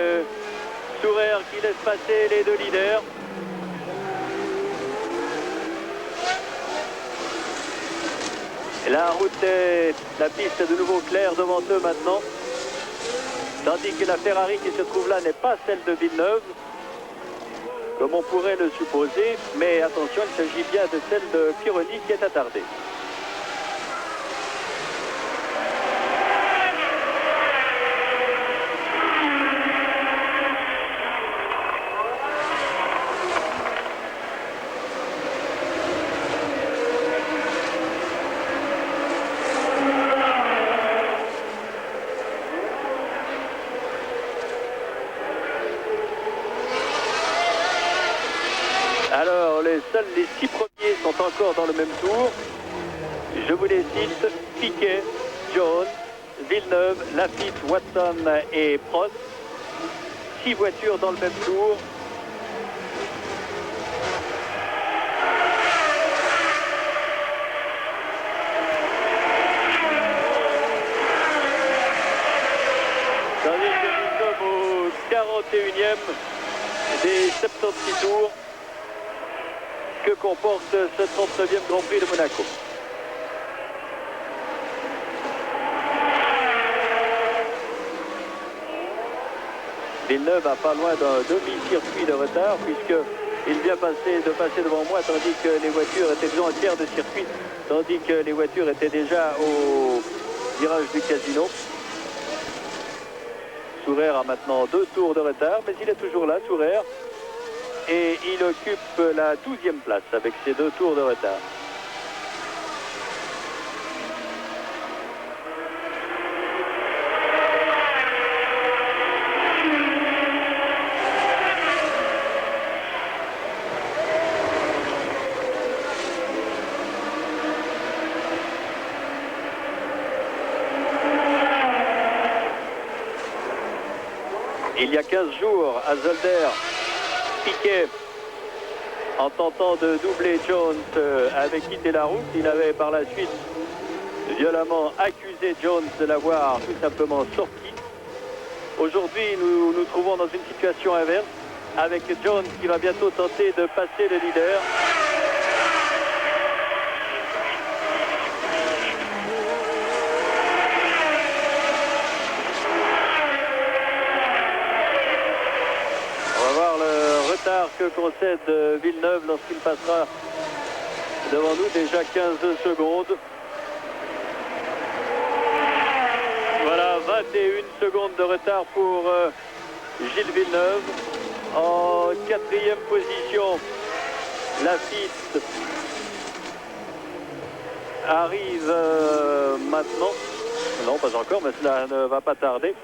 Sourer qui laisse passer les deux leaders. Et la piste est de nouveau claire devant eux maintenant. Tandis que la Ferrari qui se trouve là n'est pas celle de Villeneuve, comme on pourrait le supposer. Mais attention, il s'agit bien de celle de Pironi qui est attardée. Alors, seuls les 6 premiers sont encore dans le même tour. Je vous les cite: Piquet, Jones, Villeneuve, Laffite, Watson et Prost. 6 voitures dans le même tour. Tandis que nous sommes au 41e des 76 tours que comporte ce 39e Grand Prix de Monaco. Villeneuve a pas loin d'un demi-circuit de retard puisqu'il vient de passer devant moi tandis que les voitures étaient déjà en tiers de circuit, tandis que les voitures étaient déjà au virage du casino. Sourer a maintenant 2 tours de retard, mais il est toujours là, Sourer, et il occupe la 12e place avec ses 2 tours de retard. Il y a 15 jours, à Zolder, Piquet, en tentant de doubler Jones, avait quitté la route. Il avait par la suite violemment accusé Jones de l'avoir tout simplement sorti. Aujourd'hui, nous nous trouvons dans une situation inverse, avec Jones qui va bientôt tenter de passer le leader. Que concède Villeneuve lorsqu'il passera devant nous, déjà 15 secondes. Voilà, 21 secondes de retard pour Gilles Villeneuve. En 4e position, Laffite arrive maintenant. Non, pas encore, mais cela ne va pas tarder.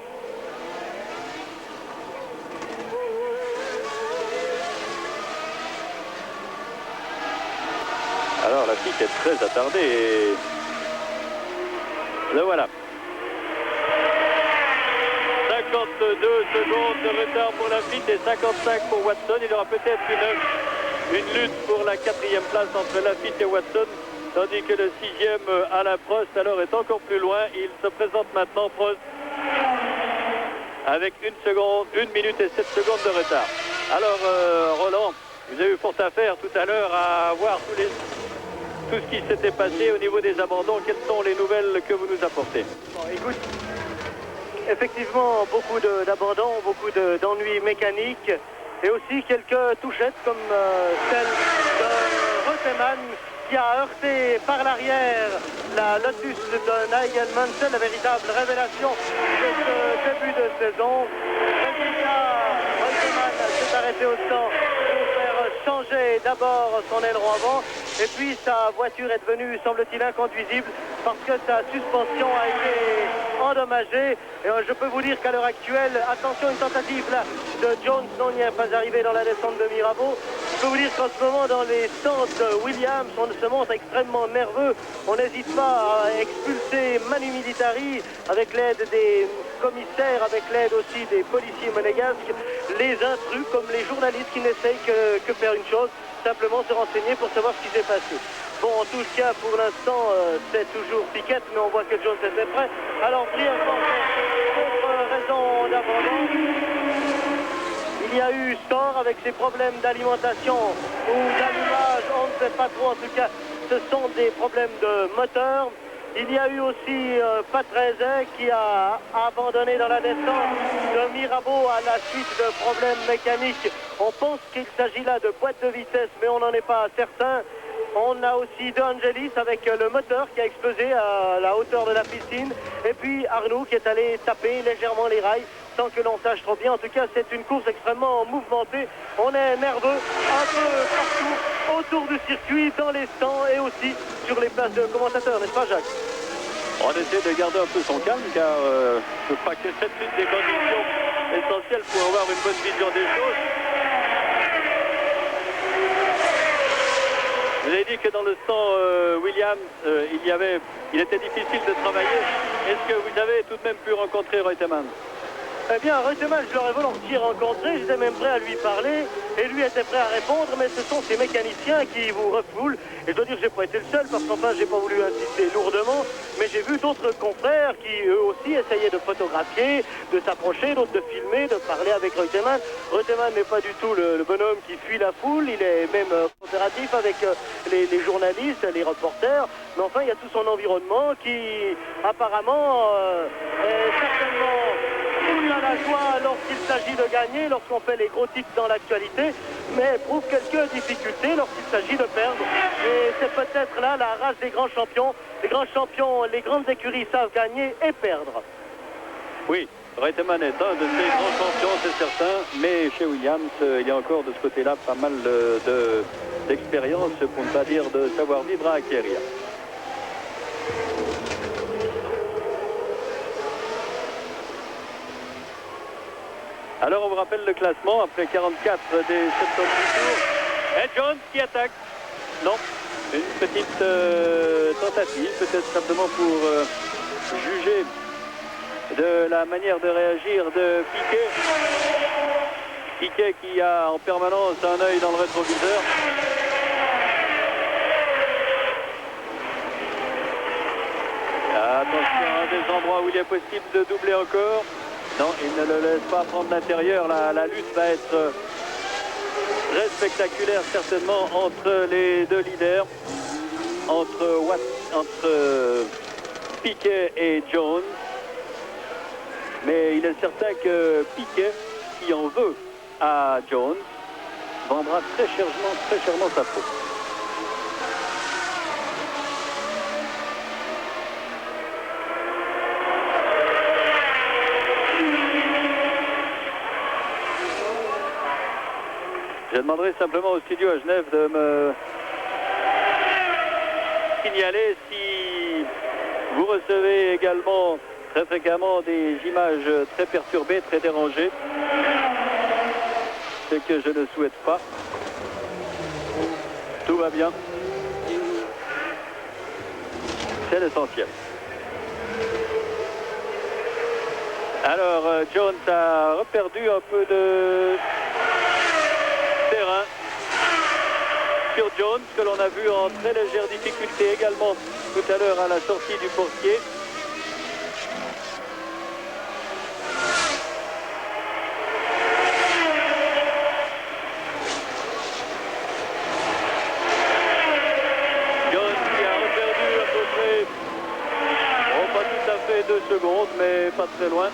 Alors la Laffite est très attardée et le voilà. 52 secondes de retard pour Laffite et 55 pour Watson. Il y aura peut-être une lutte pour la 4e place entre Laffite et Watson, tandis que le 6e Alain Prost alors est encore plus loin. Il se présente maintenant, Prost, avec 1 minute et 7 secondes de retard. Alors Roland, vous avez eu fort à faire tout à l'heure à voir tout ce qui s'était passé au niveau des abandons. Quelles sont les nouvelles que vous nous apportez? Bon, écoute, effectivement, beaucoup d'abandons, beaucoup d'ennuis mécaniques et aussi quelques touchettes comme celle de Reutemann qui a heurté par l'arrière la Lotus de Nigel Mansell, la véritable révélation de ce début de saison. Reutemann s'est arrêté au stand pour faire changer d'abord son aileron avant et puis sa voiture est devenue, semble-t-il, inconduisible parce que sa suspension a été endommagée. Et je peux vous dire qu'à l'heure actuelle, attention, une tentative là de Jones, non, n'y est pas arrivé dans la descente de Mirabeau. Je peux vous dire qu'en ce moment, dans les stands de Williams, on se montre extrêmement nerveux. On n'hésite pas à expulser Manu Militari avec l'aide des commissaires, avec l'aide aussi des policiers monégasques, les intrus comme les journalistes qui n'essayent que faire une chose, simplement se renseigner pour savoir ce qui s'est passé. Bon, en tout cas, pour l'instant, c'est toujours Piquet, mais on voit que Jones était prêt. Alors, brièvement, pour raison d'abandon, il y a eu Store avec ses problèmes d'alimentation ou d'allumage, on ne sait pas trop, en tout cas, ce sont des problèmes de moteur. Il y a eu aussi Patrese qui a abandonné dans la descente de Mirabeau à la suite de problèmes mécaniques. On pense qu'il s'agit là de boîte de vitesse, mais on n'en est pas certain. On a aussi De Angelis avec le moteur qui a explosé à la hauteur de la piscine. Et puis Arnoux qui est allé taper légèrement les rails sans que l'on sache trop bien. En tout cas, c'est une course extrêmement mouvementée. On est nerveux un peu partout autour du circuit, dans les stands et aussi sur les places de commentateurs, n'est-ce pas, Jacques? On essaie de garder un peu son calme car je crois que c'est une des conditions essentielles pour avoir une bonne vision des choses. avez dit que dans le sang Williams, il était difficile de travailler. Est-ce que vous avez tout de même pu rencontrer Reutemann? Eh bien, Reutemann, je l'aurais volontiers rencontré, j'étais même prêt à lui parler, et lui était prêt à répondre, mais ce sont ces mécaniciens qui vous refoulent. Et je dois dire que j'ai pas été le seul, parce qu'enfin, j'ai pas voulu insister lourdement, mais j'ai vu d'autres confrères qui, eux aussi, essayaient de photographier, de s'approcher, d'autres de filmer, de parler avec Reutemann. Reutemann n'est pas du tout le bonhomme qui fuit la foule, il est même coopératif avec les journalistes, les reporters, mais enfin, il y a tout son environnement qui, apparemment, est certainement à la joie lorsqu'il s'agit de gagner, lorsqu'on fait les gros titres dans l'actualité, mais éprouve quelques difficultés lorsqu'il s'agit de perdre. Et c'est peut-être là la race des grands champions. Les grands champions, les grandes écuries savent gagner et perdre. Oui, Reutemann est un de ces grands champions, c'est certain, mais chez Williams, il y a encore de ce côté-là pas mal d'expérience, pour ne pas dire de savoir-vivre à acquérir. Alors on vous rappelle le classement après 44 des 70 tours. Ed Jones qui attaque. Non, une petite tentative, peut-être simplement pour juger de la manière de réagir de Piquet. Piquet qui a en permanence un œil dans le rétroviseur. Attention, un des endroits où il est possible de doubler encore. Non, il ne le laisse pas prendre l'intérieur. La lutte va être très spectaculaire certainement entre les deux leaders, entre Piquet et Jones. Mais il est certain que Piquet, qui en veut à Jones, vendra très chèrement sa peau. Je demanderai simplement au studio à Genève de me signaler si vous recevez également très fréquemment des images très perturbées, très dérangées. Ce que je ne souhaite pas. Tout va bien. C'est l'essentiel. Alors, Jones a reperdu un peu de terrain sur Jones, que l'on a vu en très légère difficulté également tout à l'heure à la sortie du portier. Jones qui a reperdu à peu près, oh, pas tout à fait 2 secondes, mais pas très loin.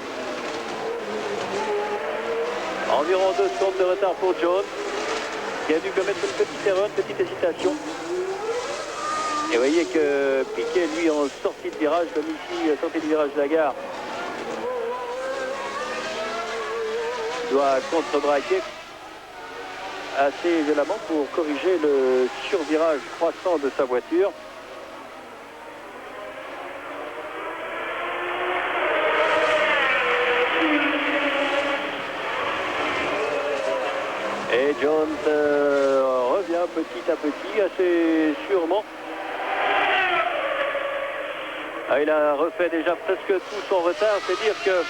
Environ 2 secondes de retard pour Jones, qui a dû commettre une petite erreur, une petite hésitation. Et vous voyez que Piquet, lui, en sortie de virage, comme ici, sortie du virage de la gare, doit contre-braquer assez violemment pour corriger le survirage croissant de sa voiture. Et Jones revient petit à petit, assez sûrement. Ah, il a refait déjà presque tout son retard, c'est dire que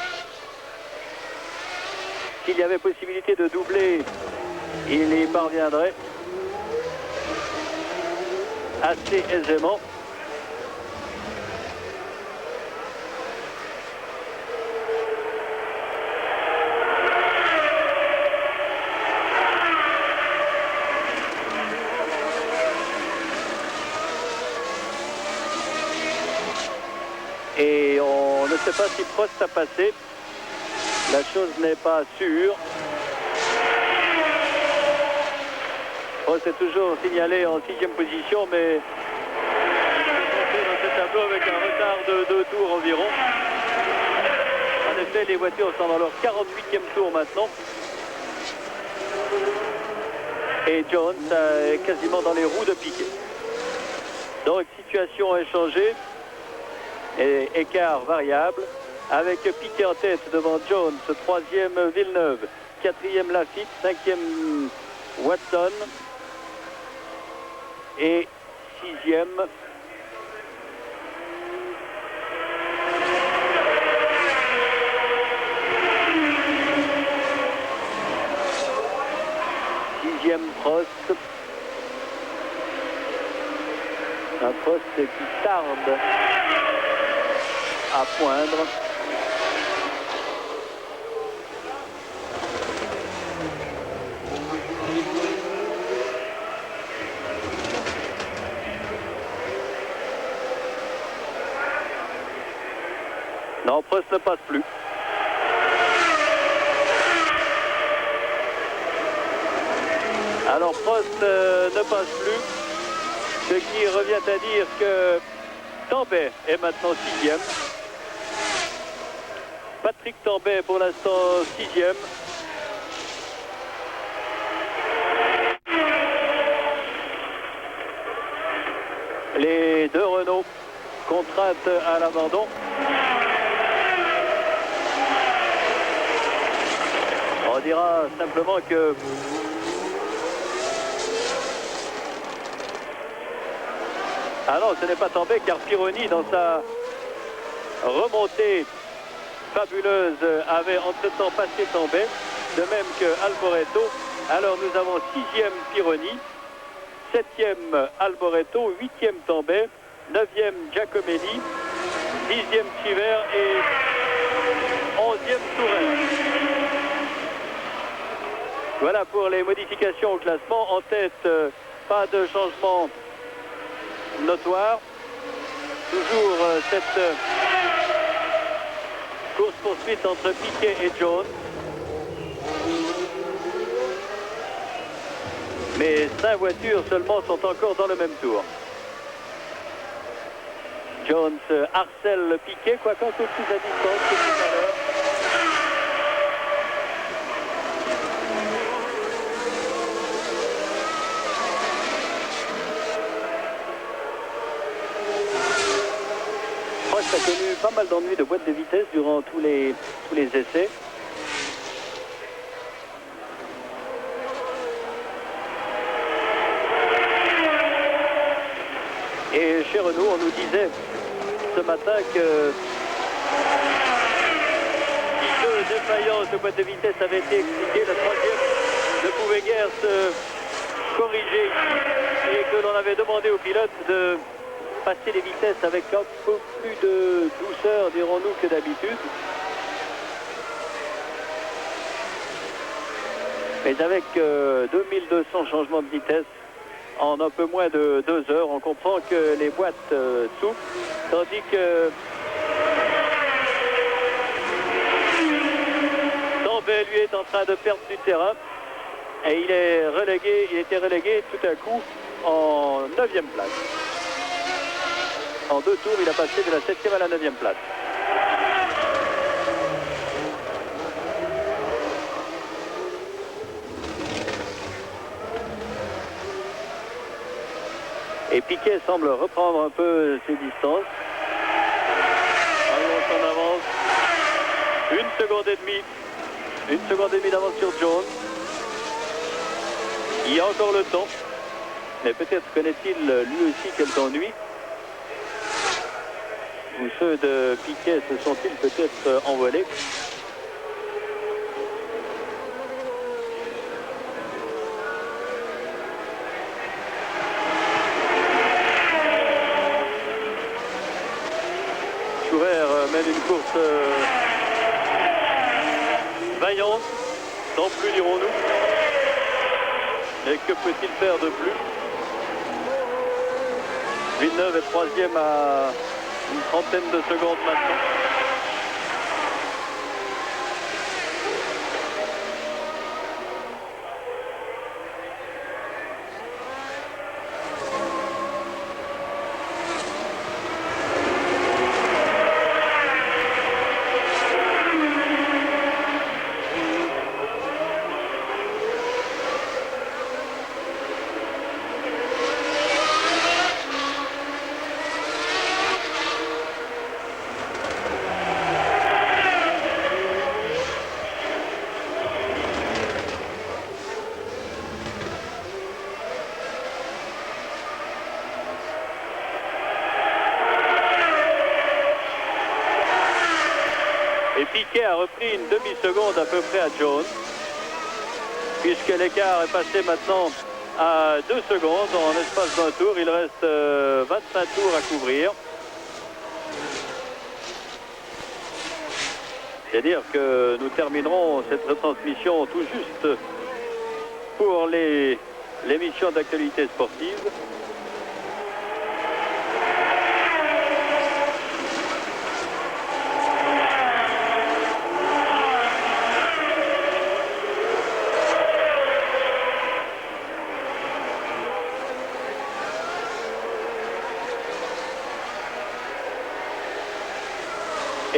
s'il y avait possibilité de doubler, il y parviendrait assez aisément. Et on ne sait pas si Prost a passé. La chose n'est pas sûre. Prost est toujours signalé en 6e position, mais dans ce tableau avec un retard de 2 tours environ. En effet, les voitures sont dans leur 48e tour maintenant. Et Jones est quasiment dans les roues de Piquet. Donc, situation inchangée. Et écart variable, avec Piquet en tête devant Jones, 3e Villeneuve, 4e Lafitte, 5e Watson et 6e. Prost. Un Prost qui tarde à poindre. Non, Prost ne passe plus. Alors Prost ne passe plus, ce qui revient à dire que Tambay est maintenant 6e. Patrick Tambay pour l'instant 6e. Les deux Renault contraintes à l'abandon. On dira simplement que ah non, ce n'est pas Tambay car Pironi, dans sa remontée fabuleuse, avait entre-temps passé Tambay, de même que Alboreto. Alors nous avons 6e Pironi, 7e Alboreto, 8e Tambay, 9e Giacomelli, 10e Chiver et 11e Touraine. Voilà pour les modifications au classement. En tête, pas de changement notoire. Toujours cette course-poursuite entre Piquet et Jones. Mais 5 voitures seulement sont encore dans le même tour. Jones harcèle Piquet, quoique un peu plus à distance que tout à l'heure. Prost a connu pas mal d'ennuis de boîte de vitesse durant tous les essais. Et chez Renault, on nous disait ce matin que si deux défaillances de boîte de vitesse avaient été expliquées, la troisième ne pouvait guère se corriger et que l'on avait demandé aux pilotes de passer les vitesses avec un peu plus de douceur, dirons-nous, que d'habitude. Mais avec 2200 changements de vitesse en un peu moins de 2 heures, on comprend que les boîtes souffrent, tandis que Tambay, lui, est en train de perdre du terrain et il était relégué tout à coup en 9e place. En 2 tours, il a passé de la 7e à la 9e place. Et Piquet semble reprendre un peu ses distances. Allons, on avance. 1 seconde et demie. 1 seconde et demie d'avance sur Jones. Il y a encore le temps. Mais peut-être connaît-il lui aussi quelques ennuis. Ou ceux de Piquet se sont-ils peut-être envolés? Mène une course vaillante, tant plus dirons-nous. Mais que peut-il faire de plus? Villeneuve est 3e à une trentaine de secondes maintenant. Piquet a repris une demi-seconde à peu près à Jones, puisque l'écart est passé maintenant à 2 secondes en espace d'un tour. Il reste 25 tours à couvrir. C'est-à-dire que nous terminerons cette retransmission tout juste pour l'émission d'actualité sportive.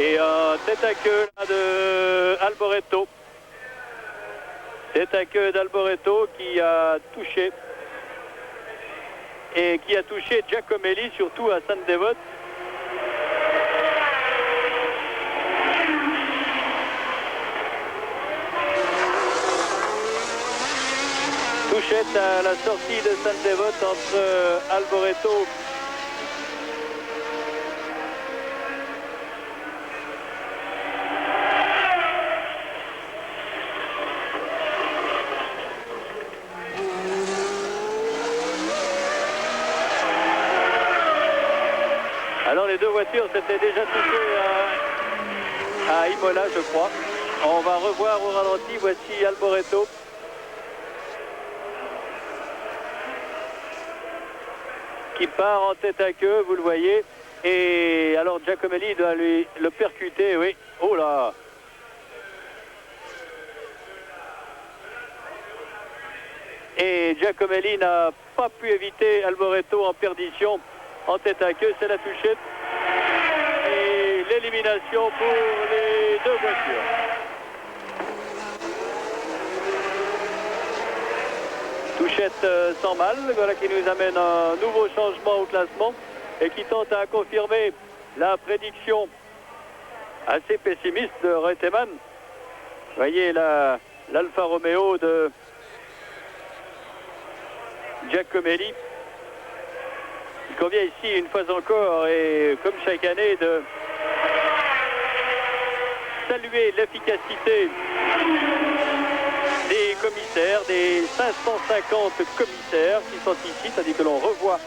Et un tête à queue là, de Alboreto. Tête à queue d'Alboreto qui a touché. Et qui a touché Giacomelli, surtout à San Devot. Touchette à la sortie de San Devot entre Alboreto Alors les deux voitures s'étaient déjà touchées à Imola, je crois. On va revoir au ralenti, voici Alboreto. Qui part en tête à queue, vous le voyez. Et alors Giacomelli doit lui le percuter, oui. Oh là! Et Giacomelli n'a pas pu éviter Alboreto en perdition. En tête à queue, c'est la touchette. Et l'élimination pour les deux voitures. Touchette sans mal, voilà qui nous amène un nouveau changement au classement et qui tente à confirmer la prédiction assez pessimiste de Reutemann. Vous voyez l'Alfa Romeo de Giacomelli. Il convient ici, une fois encore, et comme chaque année, de saluer l'efficacité des commissaires, des 550 commissaires qui sont ici, tandis que l'on revoit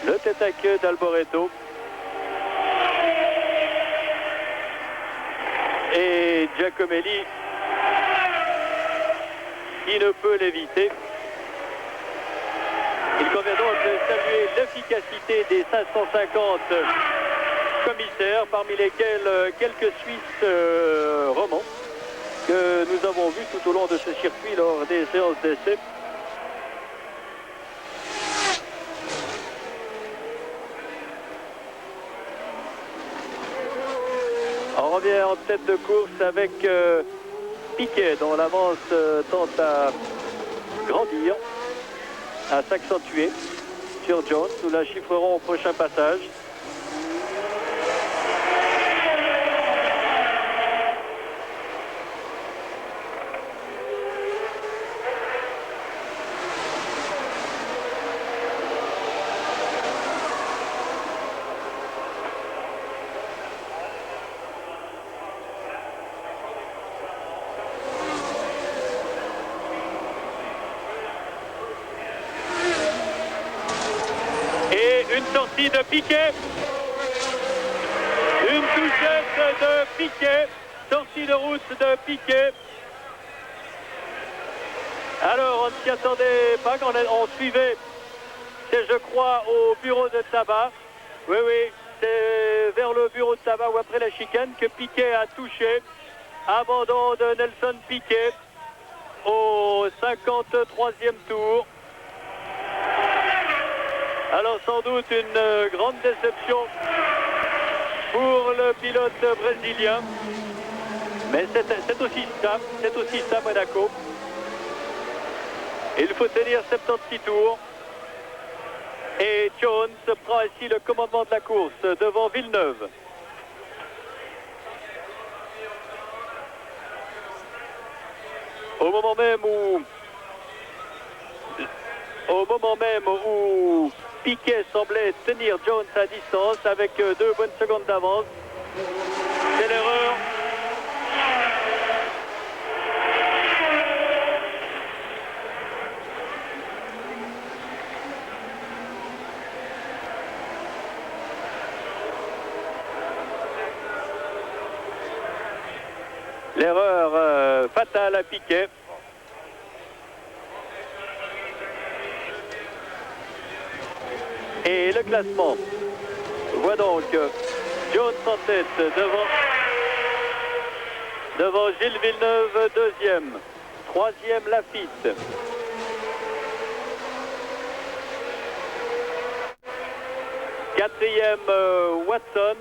le tête à queue d'Alboreto. Et Giacomelli, qui ne peut l'éviter. Il convient donc de saluer l'efficacité des 550 commissaires, parmi lesquels quelques Suisses romans que nous avons vus tout au long de ce circuit lors des séances d'essai. On revient en tête de course avec Piquet, dont l'avance tente à grandir, à s'accentuer sur Jones. Nous la chiffrerons au prochain passage. Une sortie de Piquet, une touchette de Piquet, sortie de route de Piquet. Alors on ne s'y attendait pas quand on suivait, c'est je crois au bureau de tabac. Oui, c'est vers le bureau de tabac ou après la chicane que Piquet a touché. Abandon de Nelson Piquet au 53e tour. Alors sans doute une grande déception pour le pilote brésilien. Mais c'est aussi ça Monaco. Il faut tenir 76 tours. Et Jones prend ainsi le commandement de la course devant Villeneuve. Au moment même où Piquet semblait tenir Jones à distance avec 2 bonnes secondes d'avance. C'est l'erreur L'erreur fatale à Piquet. Et le classement voit donc Jones en tête devant Gilles Villeneuve, deuxième. Troisième, Lafitte. Quatrième, Watson.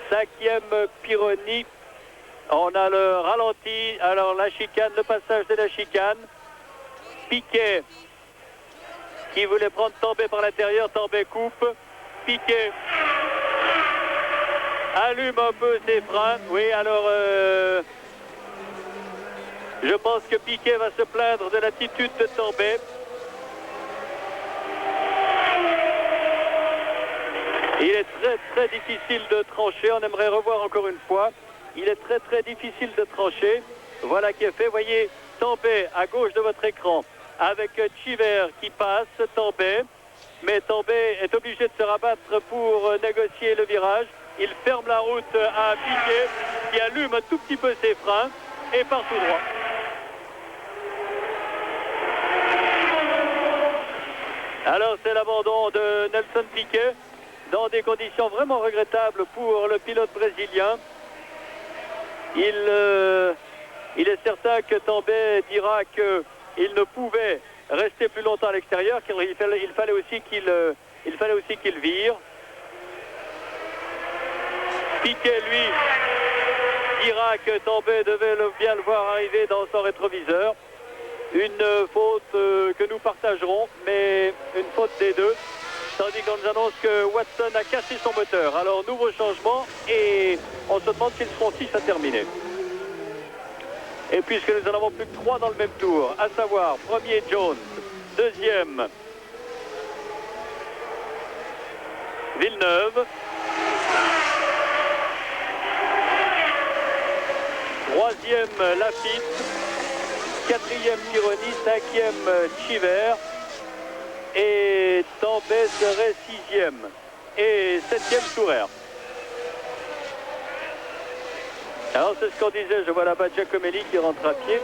Cinquième, Pironi. On a le ralenti. Alors la chicane, le passage de la chicane. Piquet qui voulait prendre Tambay par l'intérieur. Tambay coupe. Piquet allume un peu ses freins. Oui, alors je pense que Piquet va se plaindre de l'attitude de Tambay. Il est très difficile de trancher. On aimerait revoir encore une fois. Il est très difficile de trancher. Voilà qui est fait. Voyez Tambay à gauche de votre écran avec Chiver qui passe. Tambay. Mais Tambay est obligé de se rabattre pour négocier le virage. Il ferme la route à Piquet qui allume un tout petit peu ses freins et part tout droit. Alors c'est l'abandon de Nelson Piquet dans des conditions vraiment regrettables pour le pilote brésilien. Il est certain que Tambay dira qu'il ne pouvait rester plus longtemps à l'extérieur, car il fallait aussi qu'il vire. Piquet, lui, dira que Tambay devait bien le voir arriver dans son rétroviseur. Une faute que nous partagerons, mais une faute des deux. Tandis qu'on nous annonce que Watson a cassé son moteur. Alors, nouveau changement et on se demande s'ils seront 6 à terminer. Et puisque nous en avons plus que 3 dans le même tour, à savoir, premier Jones, deuxième Villeneuve, troisième Lafitte, quatrième Pironi, cinquième Chiver et Tambay serait sixième et septième Sourer. Alors c'est ce qu'on disait, je vois là-bas Giacomelli qui rentre à pied.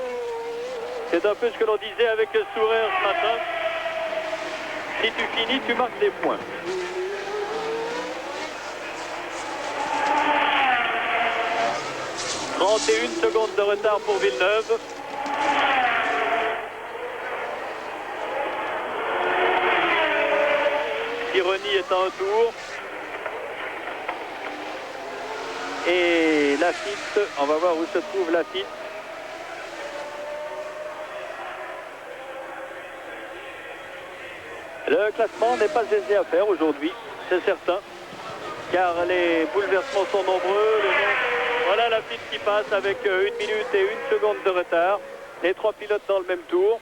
C'est un peu ce que l'on disait avec Sourer ce matin. Si tu finis, tu marques des points. « 31 secondes de retard pour Villeneuve. Pironi est à un tour. Et Lafitte, on va voir où se trouve Lafitte. Le classement n'est pas aisé à faire aujourd'hui, c'est certain, car les bouleversements sont nombreux. Voilà Lafitte qui passe avec 1 minute et 1 seconde de retard. Les 3 pilotes dans le même tour.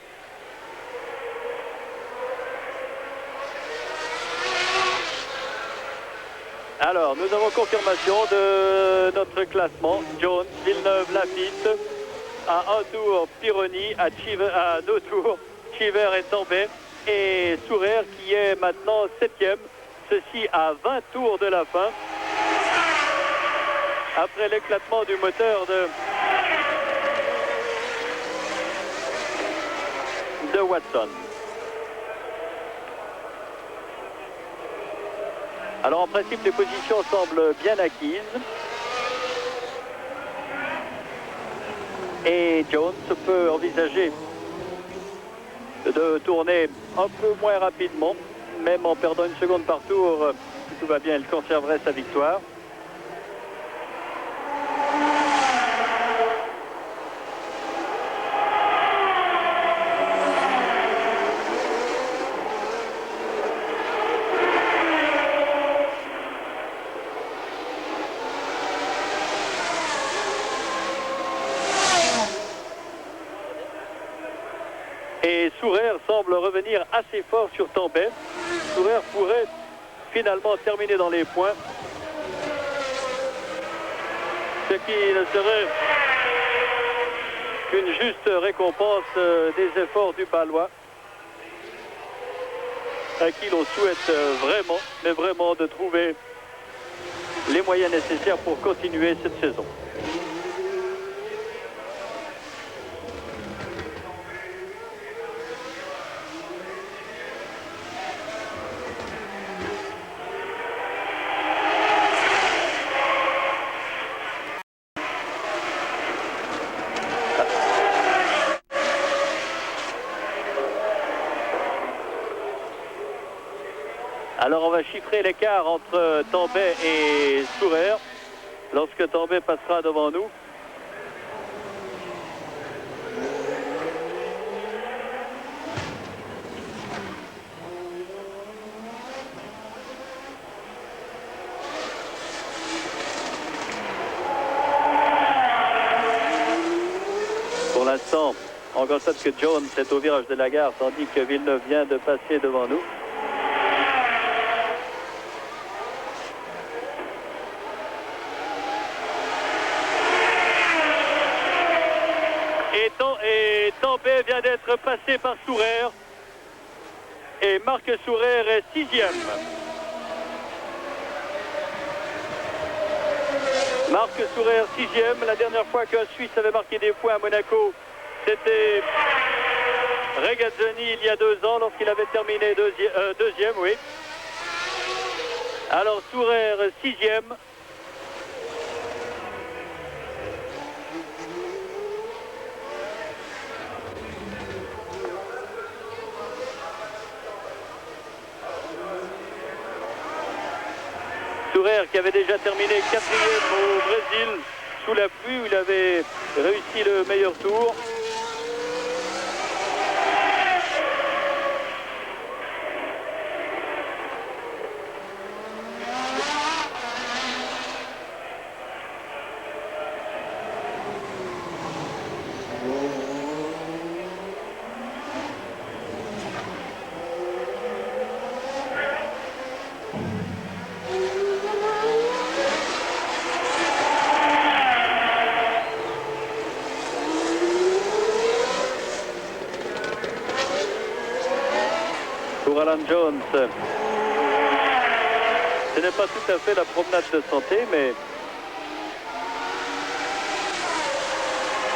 Alors, nous avons confirmation de notre classement. Jones, Villeneuve, Lafitte. À un tour, Pironi. À 2 tours, Chiver et Tambay. Et Sourer qui est maintenant 7e. Ceci à 20 tours de la fin. Après l'éclatement du moteur de Watson. Alors en principe les positions semblent bien acquises. Et Jones peut envisager de tourner un peu moins rapidement, même en perdant 1 seconde par tour. Si tout va bien, il conserverait sa victoire. Et Sourer semble revenir assez fort sur Tambay. Sourer pourrait finalement terminer dans les points. Ce qui ne serait qu'une juste récompense des efforts du Balois, à qui l'on souhaite vraiment, mais vraiment de trouver les moyens nécessaires pour continuer cette saison. Alors on va chiffrer l'écart entre Tambay et Sourer lorsque Tambay passera devant nous. Pour l'instant, on constate que Jones est au virage de la gare, tandis que Villeneuve vient de passer devant nous. Et Tambay vient d'être passé par Sourer. Et Marc Sourer est 6e. Marc Sourer 6e. La dernière fois qu'un Suisse avait marqué des points à Monaco, c'était Regazzoni il y a 2 ans lorsqu'il avait terminé deuxième, oui. Alors Sourer 6e. Sourer qui avait déjà terminé 4e au Brésil sous la pluie où il avait réussi le meilleur tour. Pour Alan Jones, ce n'est pas tout à fait la promenade de santé, mais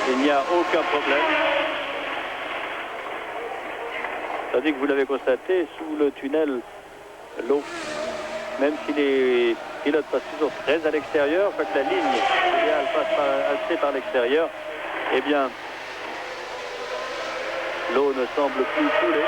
il n'y a aucun problème. Tandis que vous l'avez constaté, sous le tunnel, l'eau, même si les pilotes passent toujours très à l'extérieur, quand la ligne idéale passe assez par l'extérieur, eh bien, l'eau ne semble plus couler.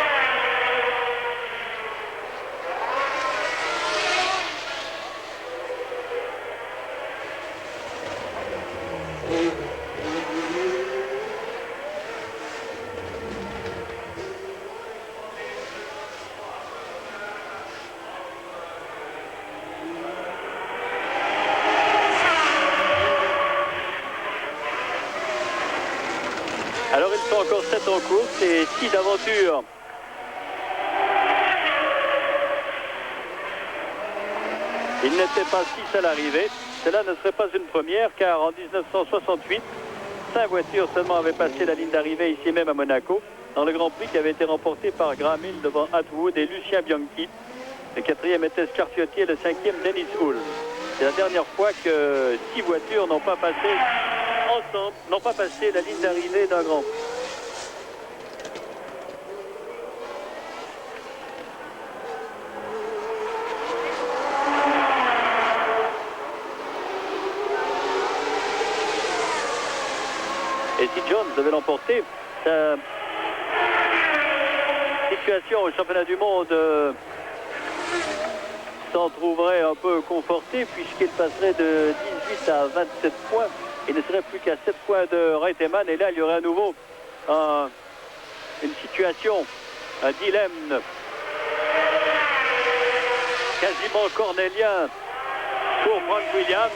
Alors ils sont encore 7 en course et 6 d'aventure. Il n'était pas 6 à l'arrivée. Cela ne serait pas une première car en 1968, 5 voitures seulement avaient passé la ligne d'arrivée ici même à Monaco dans le Grand Prix qui avait été remporté par Graham Hill devant Atwood et Lucien Bianchi. Le 4e était Scarfiotti et le 5e Dennis Hull. C'est la dernière fois que 6 voitures n'ont pas passé ensemble, n'ont pas passé la ligne d'arrivée d'un Grand Prix. Et si Jones devait l'emporter, sa situation au championnat du monde s'en trouverait un peu confortée puisqu'il passerait de 18 à 27 points. Il ne serait plus qu'à 7 points de Reutemann et là il y aurait à nouveau une situation, un dilemme quasiment cornélien pour Frank Williams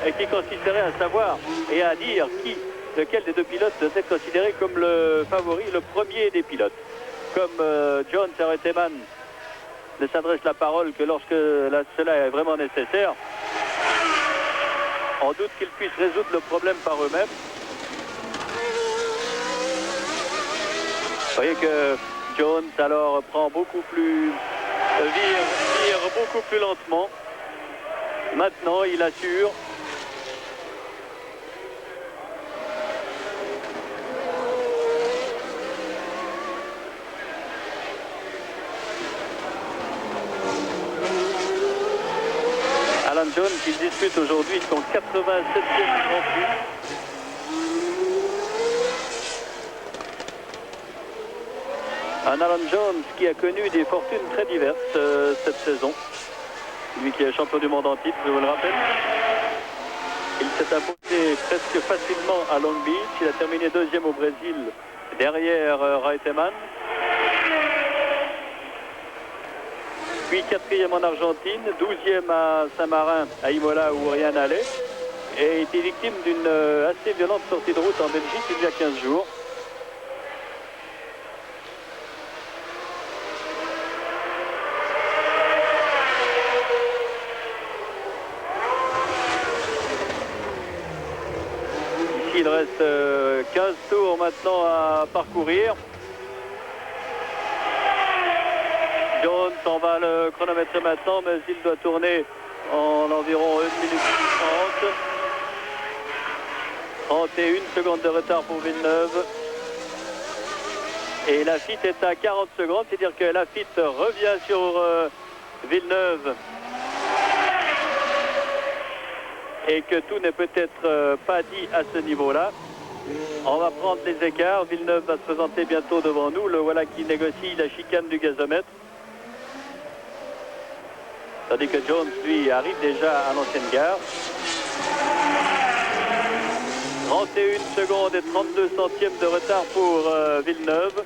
et qui consisterait à savoir et à dire lequel des deux pilotes doit être considéré comme le favori, le premier des pilotes. Comme Jones et Reutemann ne s'adressent la parole que lorsque cela est vraiment nécessaire, en doute qu'ils puissent résoudre le problème par eux-mêmes. Vous voyez que Jones alors prend beaucoup plus, vire beaucoup plus lentement. Maintenant, il assure. Alan Jones, il dispute aujourd'hui son 87e Grand Prix. Un Alan Jones qui a connu des fortunes très diverses cette saison. Lui qui est champion du monde en titre, je vous le rappelle. Il s'est imposé presque facilement à Long Beach. Il a terminé deuxième au Brésil derrière Reutemann. Puis quatrième en Argentine, 12e à Saint-Marin, à Imola où rien n'allait. Et était victime d'une assez violente sortie de route en Belgique il y a 15 jours. Ici, il reste 15 tours maintenant à parcourir. Jones s'en va le chronomètre maintenant, mais il doit tourner en environ 1 minute 30. 31 secondes de retard pour Villeneuve. Et Laffite est à 40 secondes, c'est-à-dire que Laffite revient sur Villeneuve. Et que tout n'est peut-être pas dit à ce niveau-là. On va prendre les écarts. Villeneuve va se présenter bientôt devant nous. Le voilà qui négocie la chicane du gazomètre. Tandis que Jones, lui, arrive déjà à l'ancienne gare. 31 secondes et 32 centièmes de retard pour Villeneuve.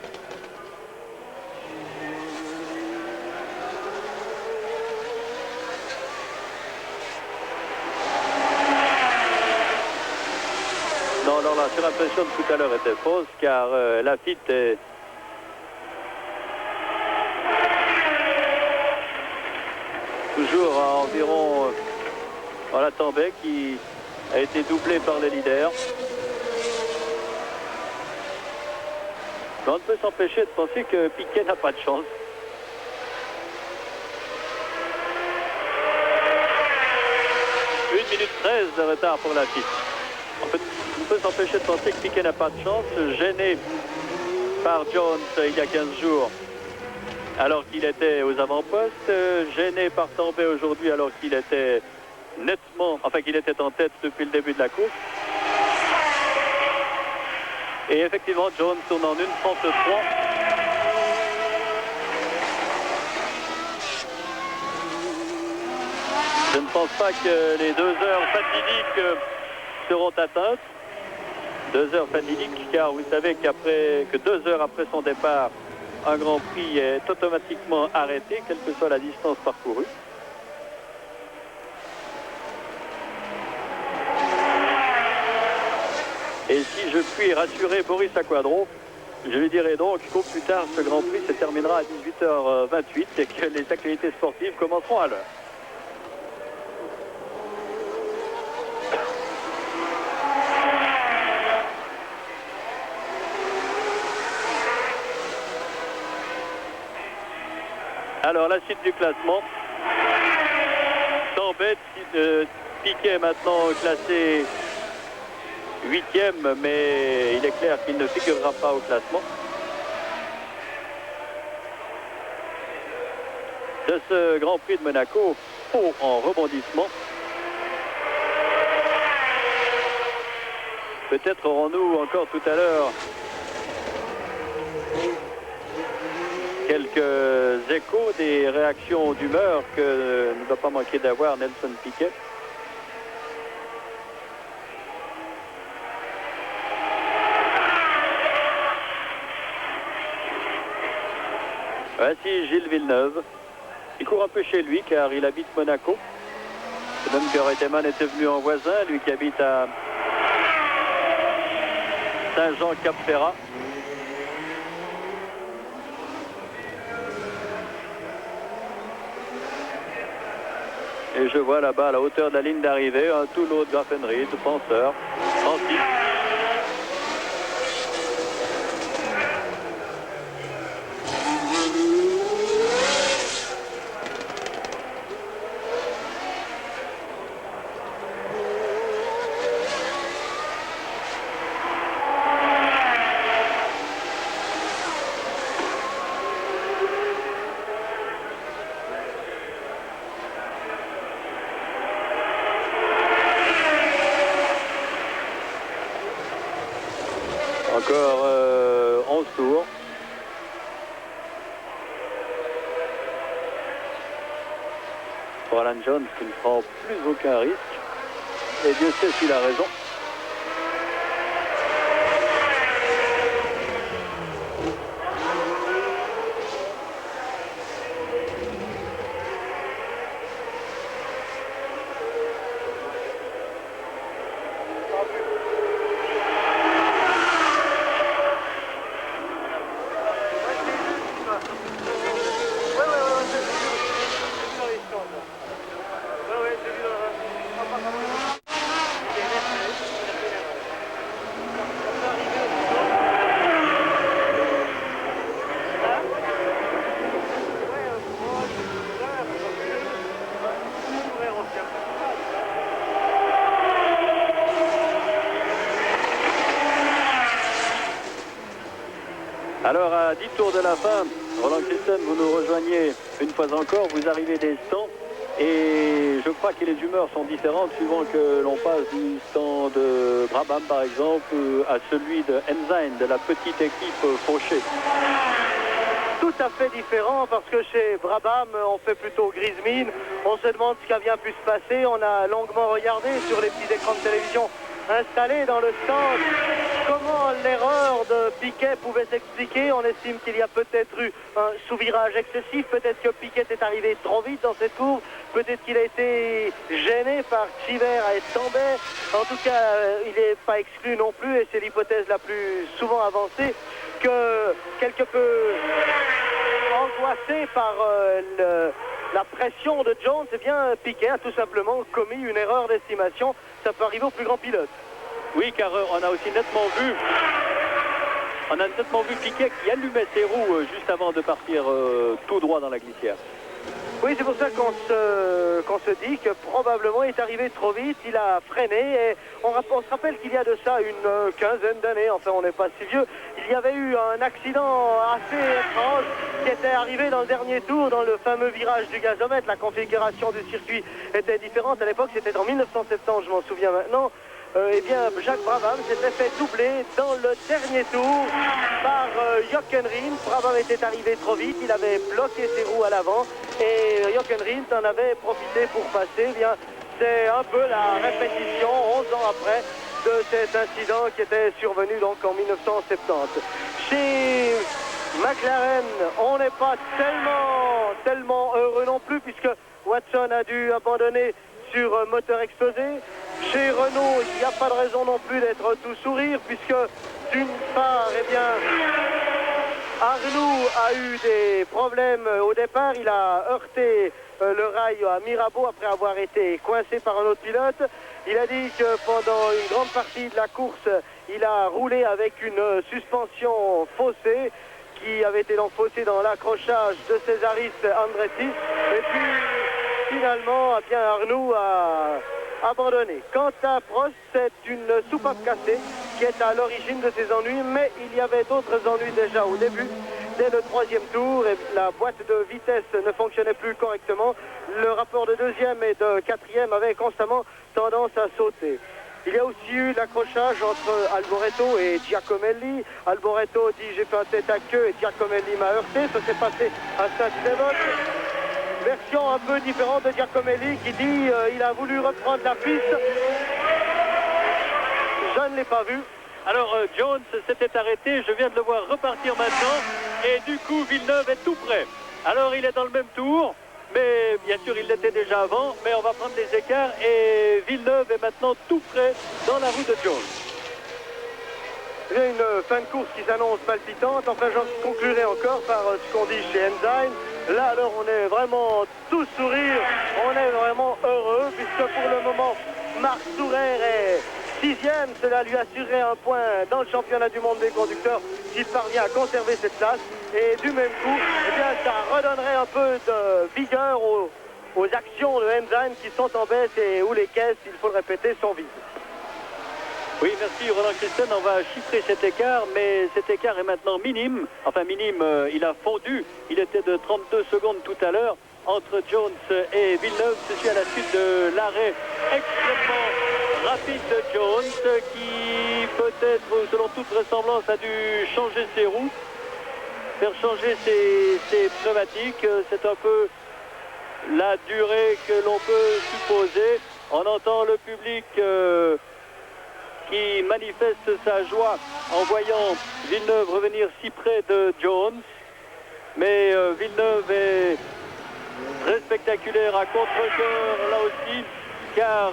Non, alors la surimpression de tout à l'heure était fausse car Laffite est... toujours à environ voilà, Tambay qui a été doublé par les leaders. Mais on ne peut s'empêcher de penser que Piquet n'a pas de chance. Une minute 13 de retard pour Laffite. On peut s'empêcher de penser que Piquet n'a pas de chance, gêné par Jones il y a 15 jours. Alors qu'il était aux avant-postes, gêné par Tambay aujourd'hui alors qu'il était nettement, enfin qu'il était en tête depuis le début de la course. Et effectivement, Jones tourne en 1,33. Je ne pense pas que les 2 heures fatidiques seront atteintes. 2 heures fatidiques, car vous savez que 2 heures après son départ, un Grand Prix est automatiquement arrêté, quelle que soit la distance parcourue. Et si je puis rassurer Boris Aquadro, je lui dirai donc qu'au plus tard, ce Grand Prix se terminera à 18h28 et que les activités sportives commenceront à l'heure. Alors la suite du classement. Tambay, Piquet est maintenant classé 8e, mais il est clair qu'il ne figurera pas au classement. De ce Grand Prix de Monaco, faux en rebondissement. Peut-être aurons-nous encore tout à l'heure quelques échos des réactions d'humeur que ne doit pas manquer d'avoir Nelson Piquet. Voici Gilles Villeneuve. Il court un peu chez lui car il habite Monaco. C'est même que Reutemann était venu en voisin, lui qui habite à Saint-Jean-Cap-Ferrat. Et je vois là-bas, à la hauteur de la ligne d'arrivée, un tout l'autre Graffenried, penseur, Francis. pour Alan Jones qui ne prend plus aucun risque. Et Dieu sait s'il a raison. Alors à 10 tours de la fin, Roland Christen, vous nous rejoignez une fois encore, vous arrivez des stands et je crois que les humeurs sont différentes suivant que l'on passe du stand de Brabham par exemple à celui de Ensign, de la petite équipe Fauché. Tout à fait différent parce que chez Brabham on fait plutôt grise mine, on se demande ce qui a bien pu se passer, on a longuement regardé sur les petits écrans de télévision installés dans le stand comment l'erreur de Piquet pouvait s'expliquer. On estime qu'il y a peut-être eu un sous-virage excessif, peut-être que Piquet est arrivé trop vite dans cette course, peut-être qu'il a été gêné par Chiver à Estambay. En tout cas, il n'est pas exclu non plus, et c'est l'hypothèse la plus souvent avancée, que quelque peu angoissé par la pression de Jones, eh bien Piquet a tout simplement commis une erreur d'estimation. Ça peut arriver au plus grand pilote. Oui, car on a aussi nettement vu Piquet qui allumait ses roues juste avant de partir tout droit dans la glissière. Oui, c'est pour ça qu'on se dit que probablement il est arrivé trop vite, il a freiné et on se rappelle qu'il y a de ça une quinzaine d'années, enfin on n'est pas si vieux, il y avait eu un accident assez étrange qui était arrivé dans le dernier tour, dans le fameux virage du gazomètre. La configuration du circuit était différente, à l'époque c'était en 1970, je m'en souviens maintenant. Eh bien, Jacques Brabham s'était fait doubler dans le dernier tour par Jochen Rindt. Brabham était arrivé trop vite, il avait bloqué ses roues à l'avant et Jochen Rindt en avait profité pour passer. Eh bien, c'est un peu la répétition, 11 ans après, de cet incident qui était survenu donc en 1970. Chez McLaren, on n'est pas tellement heureux non plus puisque Watson a dû abandonner sur moteur explosé. Chez Renault, il n'y a pas de raison non plus d'être tout sourire puisque d'une part, eh bien, Arnoux a eu des problèmes au départ. Il a heurté le rail à Mirabeau après avoir été coincé par un autre pilote. Il a dit que pendant une grande partie de la course, il a roulé avec une suspension faussée qui avait été donc faussée dans l'accrochage de Césaris Andretti. Et puis, finalement, eh bien, Arnoux a abandonné. Quant à Prost, c'est une soupape cassée qui est à l'origine de ses ennuis, mais il y avait d'autres ennuis déjà au début. Dès le troisième tour, la boîte de vitesse ne fonctionnait plus correctement. Le rapport de deuxième et de quatrième avait constamment tendance à sauter. Il y a aussi eu l'accrochage entre Alboreto et Giacomelli. Alboreto dit j'ai fait un tête à queue et Giacomelli m'a heurté. Ça s'est passé à Saint-Devote. Version un peu différente de Giacomelli qui dit il a voulu reprendre la piste. Je ne l'ai pas vu. Alors Jones s'était arrêté, je viens de le voir repartir maintenant et du coup Villeneuve est tout près. Alors il est dans le même tour, mais bien sûr il l'était déjà avant, mais on va prendre les écarts et Villeneuve est maintenant tout près dans la roue de Jones. Il y a une fin de course qui s'annonce palpitante. Enfin, j'en conclurai encore par ce qu'on dit chez Ensign. Là, alors, on est vraiment tout sourire. On est vraiment heureux, puisque pour le moment, Marc Sourer est 6e. Cela lui assurerait un point dans le championnat du monde des conducteurs s'il parvient à conserver cette place. Et du même coup, eh bien, ça redonnerait un peu de vigueur aux actions de Ensign qui sont en baisse et où les caisses, il faut le répéter, sont vides. Oui, merci Roland Christen, on va chiffrer cet écart, mais cet écart est maintenant minime. Enfin minime, il a fondu, il était de 32 secondes tout à l'heure entre Jones et Villeneuve. Ceci à la suite de l'arrêt extrêmement rapide de Jones qui peut-être, selon toute vraisemblance, a dû changer ses roues, faire changer ses pneumatiques. C'est un peu la durée que l'on peut supposer. On entend le public qui manifeste sa joie en voyant Villeneuve revenir si près de Jones. Mais Villeneuve est très spectaculaire à contre-cœur là aussi, car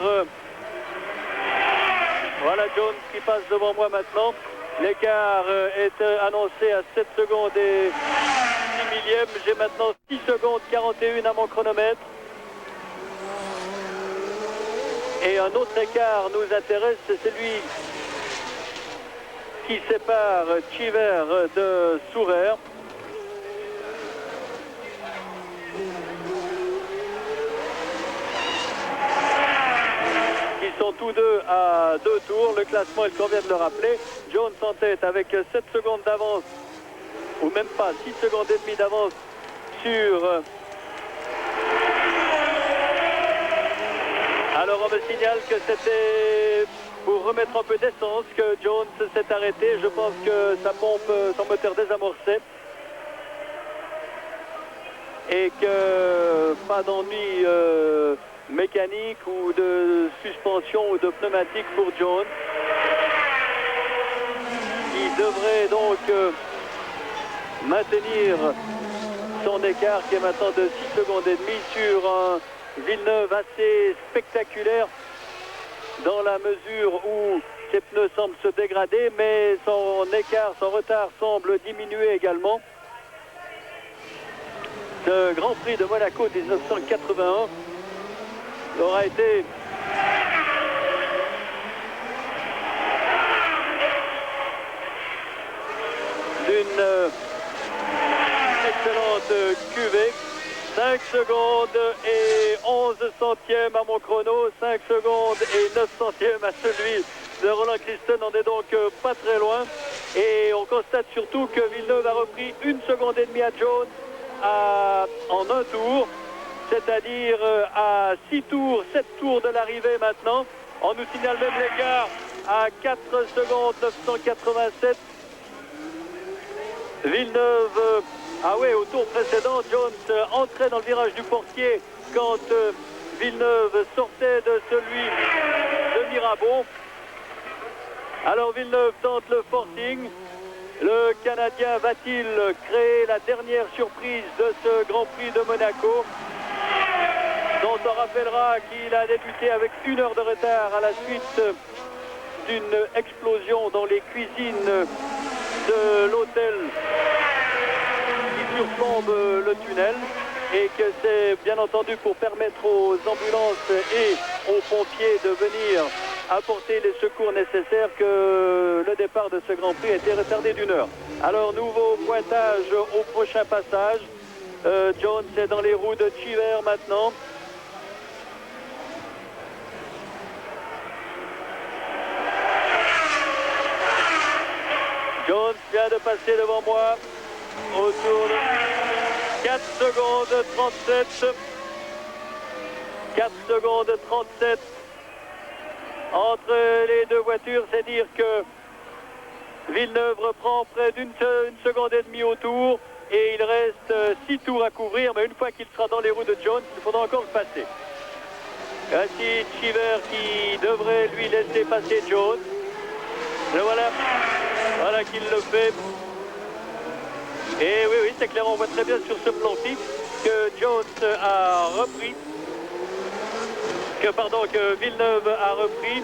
voilà Jones qui passe devant moi maintenant. L'écart est annoncé à 7 secondes et 6 millièmes. J'ai maintenant 6 secondes 41 à mon chronomètre. Et un autre écart nous intéresse, c'est celui qui sépare Cheever de Sourer. Ils sont tous deux à 2 tours. Le classement, il convient de le rappeler. Jones en tête avec 7 secondes d'avance, ou même pas, 6 secondes et demie d'avance sur... Alors on me signale que c'était pour remettre un peu d'essence que Jones s'est arrêté. Je pense que sa pompe, son moteur désamorçait. Et que pas d'ennui mécanique ou de suspension ou de pneumatique pour Jones. Il devrait donc maintenir son écart qui est maintenant de 6 secondes et demie sur un Villeneuve assez spectaculaire dans la mesure où ses pneus semblent se dégrader, mais son écart, son retard semble diminuer également. Ce Grand Prix de Monaco 1981 aura été d'une excellente cuvée. 5 secondes et 11 centièmes à mon chrono, 5 secondes et 9 centièmes à celui de Roland Kristen. On n'est donc pas très loin. Et on constate surtout que Villeneuve a repris 1 seconde et demie à Jones en un tour, c'est-à-dire à 6 tours, 7 tours de l'arrivée maintenant. On nous signale même l'écart à 4 secondes 987. Villeneuve... Ah oui, au tour précédent, Jones entrait dans le virage du portier quand Villeneuve sortait de celui de Mirabeau. Alors Villeneuve tente le forcing. Le Canadien va-t-il créer la dernière surprise de ce Grand Prix de Monaco, dont on rappellera qu'il a débuté avec 1 heure de retard à la suite d'une explosion dans les cuisines de l'hôtel qui surplombe le tunnel, et que c'est bien entendu pour permettre aux ambulances et aux pompiers de venir apporter les secours nécessaires que le départ de ce Grand Prix a été retardé d'1 heure. Alors nouveau pointage au prochain passage. Jones est dans les roues de Cheever maintenant. Jones vient de passer devant moi autour de 4 secondes 37. 4 secondes 37 entre les deux voitures, c'est dire que Villeneuve reprend près d'1 seconde et demie au tour, et il reste 6 tours à couvrir, mais une fois qu'il sera dans les roues de Jones, il faudra encore le passer. Ainsi Cheever qui devrait lui laisser passer Jones. Le voilà qu'il le fait. Et oui, c'est clair, on voit très bien sur ce plan fixe que Jones a repris, que Villeneuve a repris.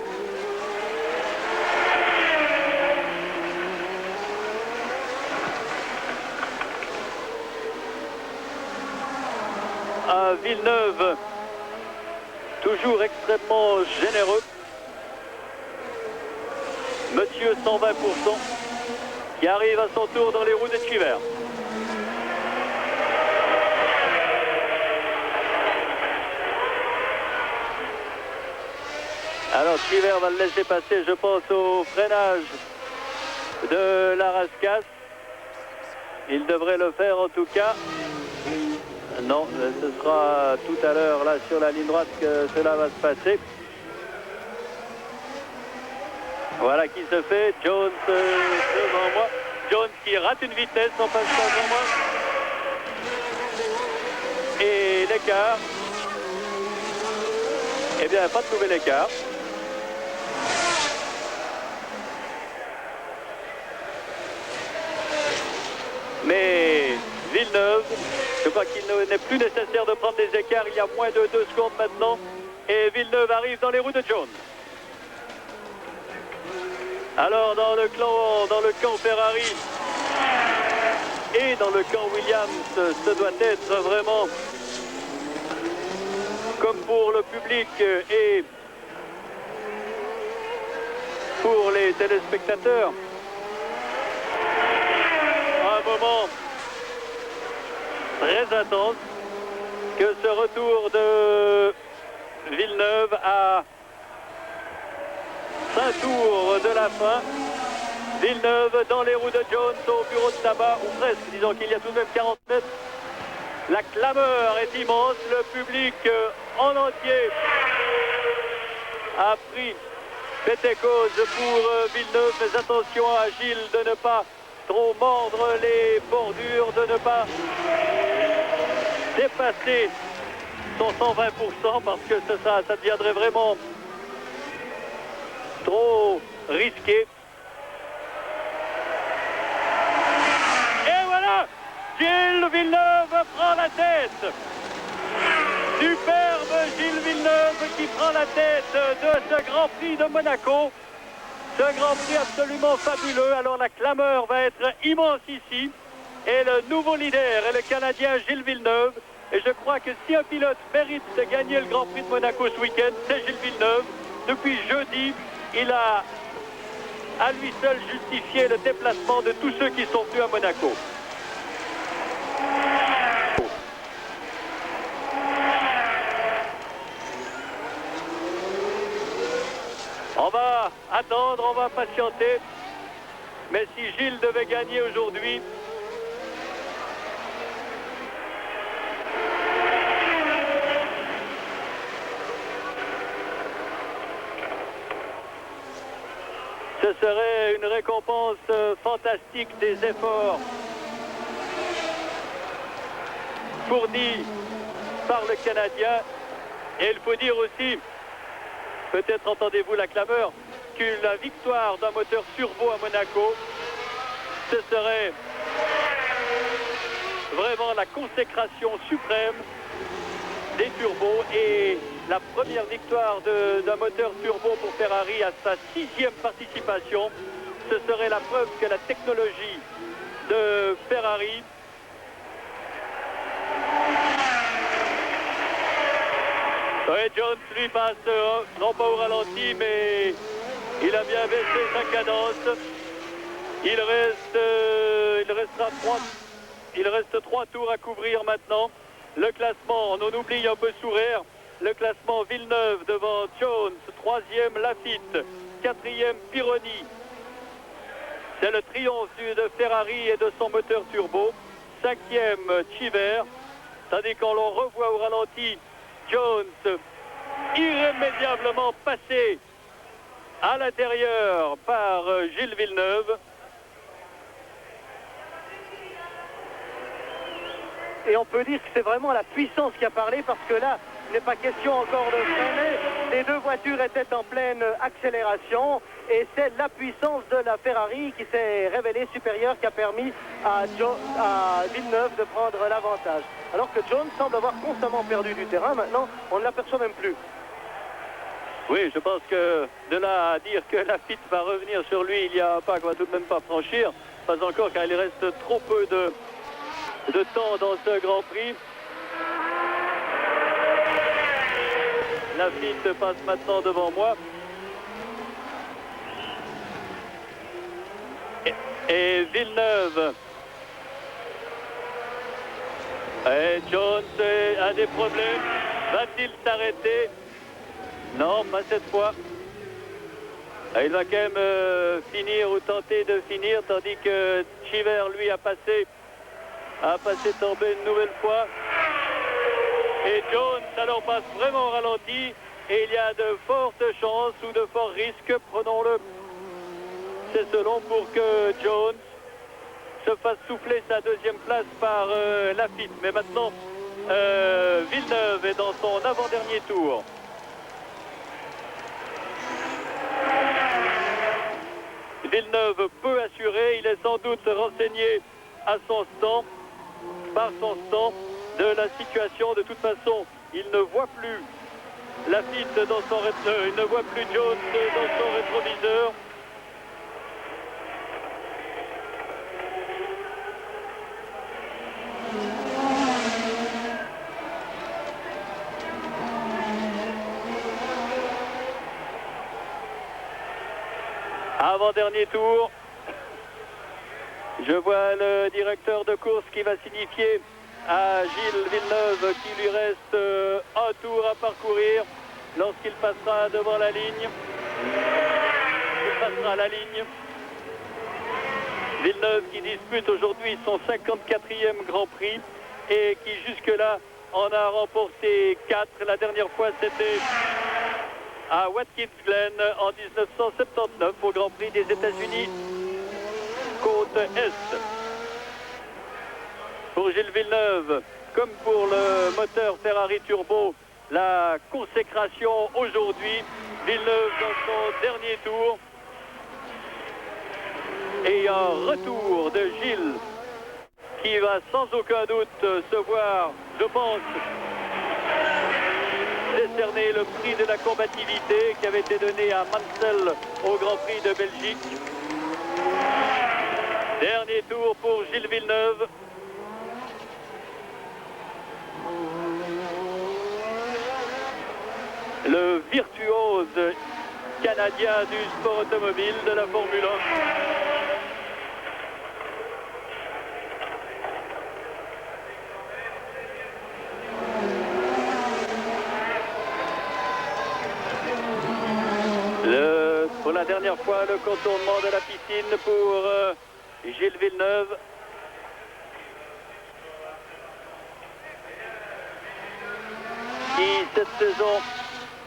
Villeneuve, toujours extrêmement généreux. Monsieur 120%, qui arrive à son tour dans les roues de Cheever. Alors Cheever va le laisser passer, je pense, au freinage de la Rascasse. Il devrait le faire en tout cas. Non, ce sera tout à l'heure là sur la ligne droite que cela va se passer. Voilà qui se fait. Jones devant moi. Jones qui rate une vitesse en passant devant moi. Et écart. Eh bien, pas de nouvel écart. Mais Villeneuve, je crois qu'il n'est plus nécessaire de prendre des écarts. Il y a moins de 2 secondes maintenant. Et Villeneuve arrive dans les roues de Jones. Alors dans le camp Ferrari et dans le camp Williams, ce doit être vraiment, comme pour le public et pour les téléspectateurs, un moment très intense que ce retour de Villeneuve à 5 tours de la fin. Villeneuve dans les roues de Jones au bureau de tabac, ou presque, disons qu'il y a tout de même 40 mètres. La clameur est immense, le public en entier a pris fait et cause pour Villeneuve, mais attention à Gilles de ne pas trop mordre les bordures, de ne pas dépasser son 120% parce que ça deviendrait vraiment trop risqué. Et voilà, Gilles Villeneuve prend la tête. Superbe Gilles Villeneuve qui prend la tête de ce Grand Prix de Monaco. Ce Grand Prix absolument fabuleux. Alors la clameur va être immense ici. Et le nouveau leader est le Canadien Gilles Villeneuve. Et je crois que si un pilote mérite de gagner le Grand Prix de Monaco ce week-end, c'est Gilles Villeneuve. Depuis jeudi, il a à lui seul justifié le déplacement de tous ceux qui sont venus à Monaco. On va attendre, on va patienter. Mais si Gilles devait gagner aujourd'hui, ce serait une récompense fantastique des efforts fournis par le Canadien. Et il faut dire aussi, peut-être entendez-vous la clameur, que la victoire d'un moteur turbo à Monaco, ce serait vraiment la consécration suprême des turbos et la première victoire d'un moteur turbo pour Ferrari à sa 6e participation. Ce serait la preuve que la technologie de Ferrari Jones lui passe non pas au ralenti, mais il a bien baissé sa cadence. Il reste 3 tours à couvrir maintenant. Le classement, on en oublie un peu sourire. Le classement Villeneuve devant Jones, 3e Lafitte, 4e Pironi. C'est le triomphe de Ferrari et de son moteur turbo. 5e Chiver, tandis qu'on l'on revoit au ralenti Jones irrémédiablement passé à l'intérieur par Gilles Villeneuve. Et on peut dire que c'est vraiment la puissance qui a parlé, parce que là, il n'est pas question encore de freiner. Les deux voitures étaient en pleine accélération et c'est la puissance de la Ferrari qui s'est révélée supérieure, qui a permis à Villeneuve de prendre l'avantage. Alors que Jones semble avoir constamment perdu du terrain. Maintenant, on ne l'aperçoit même plus. Oui, je pense que de là à dire que Lafitte va revenir sur lui, il y a un pas qu'on va tout de même pas franchir. Pas encore, car il reste trop peu de temps dans ce Grand Prix. Lafitte passe maintenant devant moi. Et Villeneuve. Et Jones a des problèmes. Va-t-il s'arrêter? Non, pas cette fois. Il va quand même finir ou tenter de finir, tandis que Chiver, lui, a passé tomber une nouvelle fois. Et Jones alors passe vraiment au ralenti et il y a de fortes chances ou de forts risques, prenons-le, c'est selon, pour que Jones se fasse souffler sa 2e place par Lafitte. Mais maintenant Villeneuve est dans son avant-dernier tour. Villeneuve peut assurer, il est sans doute renseigné à son stand, par son stand, de la situation. De toute façon, il ne voit plus Lafitte dans son il ne voit plus Jones dans son rétroviseur. Avant-dernier tour. Je vois le directeur de course qui va signifier à Gilles Villeneuve qu'il lui reste un tour à parcourir lorsqu'il passera devant la ligne. Il passera la ligne. Villeneuve qui dispute aujourd'hui son 54e Grand Prix et qui jusque-là en a remporté 4. La dernière fois c'était à Watkins Glen en 1979 au Grand Prix des États-Unis, côte Est. Pour Gilles Villeneuve, comme pour le moteur Ferrari Turbo, la consécration aujourd'hui. Villeneuve dans son dernier tour. Et un retour de Gilles qui va sans aucun doute se voir, je pense, décerner le prix de la combativité qui avait été donné à Mansell au Grand Prix de Belgique. Dernier tour pour Gilles Villeneuve. Le virtuose canadien du sport automobile de la Formule 1. Pour la dernière fois, le contournement de la piscine pour Gilles Villeneuve. Qui cette saison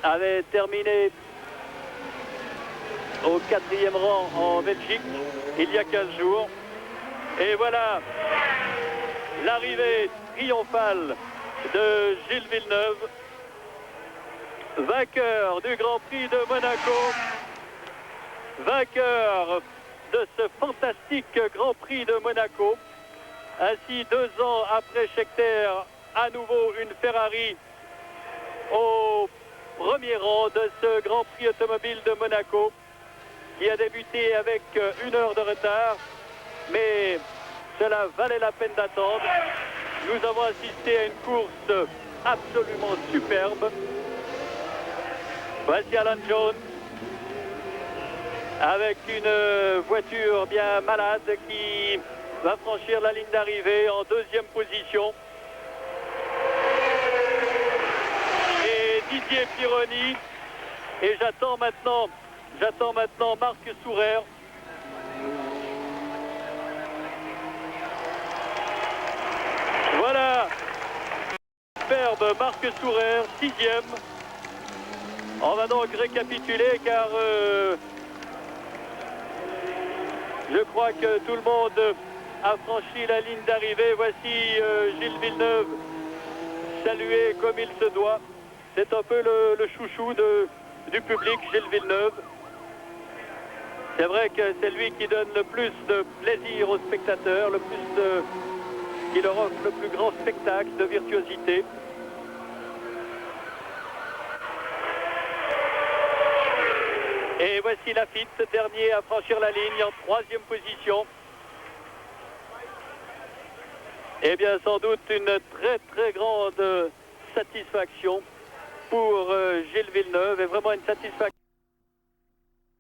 avait terminé au 4e rang en Belgique il y a 15 jours. Et voilà l'arrivée triomphale de Gilles Villeneuve, vainqueur du Grand Prix de Monaco, vainqueur de ce fantastique Grand Prix de Monaco. Ainsi, 2 ans après Scheckter, à nouveau une Ferrari au premier rang de ce Grand Prix automobile de Monaco, qui a débuté avec 1 heure de retard, mais cela valait la peine d'attendre. Nous avons assisté à une course absolument superbe. Voici Alan Jones avec une voiture bien malade qui va franchir la ligne d'arrivée en 2e position. Et Didier Pironi, et j'attends maintenant Marc Sourer. Voilà, superbe Marc Sourer, 6e. On va donc récapituler car je crois que tout le monde a franchi la ligne d'arrivée. Voici Gilles Villeneuve salué comme il se doit. C'est un peu le chouchou du public, Gilles Villeneuve. C'est vrai que c'est lui qui donne le plus de plaisir aux spectateurs, qui leur offre le plus grand spectacle de virtuosité. Et voici Lafitte, dernier à franchir la ligne en 3e position. Eh bien, sans doute une très très grande satisfaction pour Gilles Villeneuve, et vraiment une satisfaction.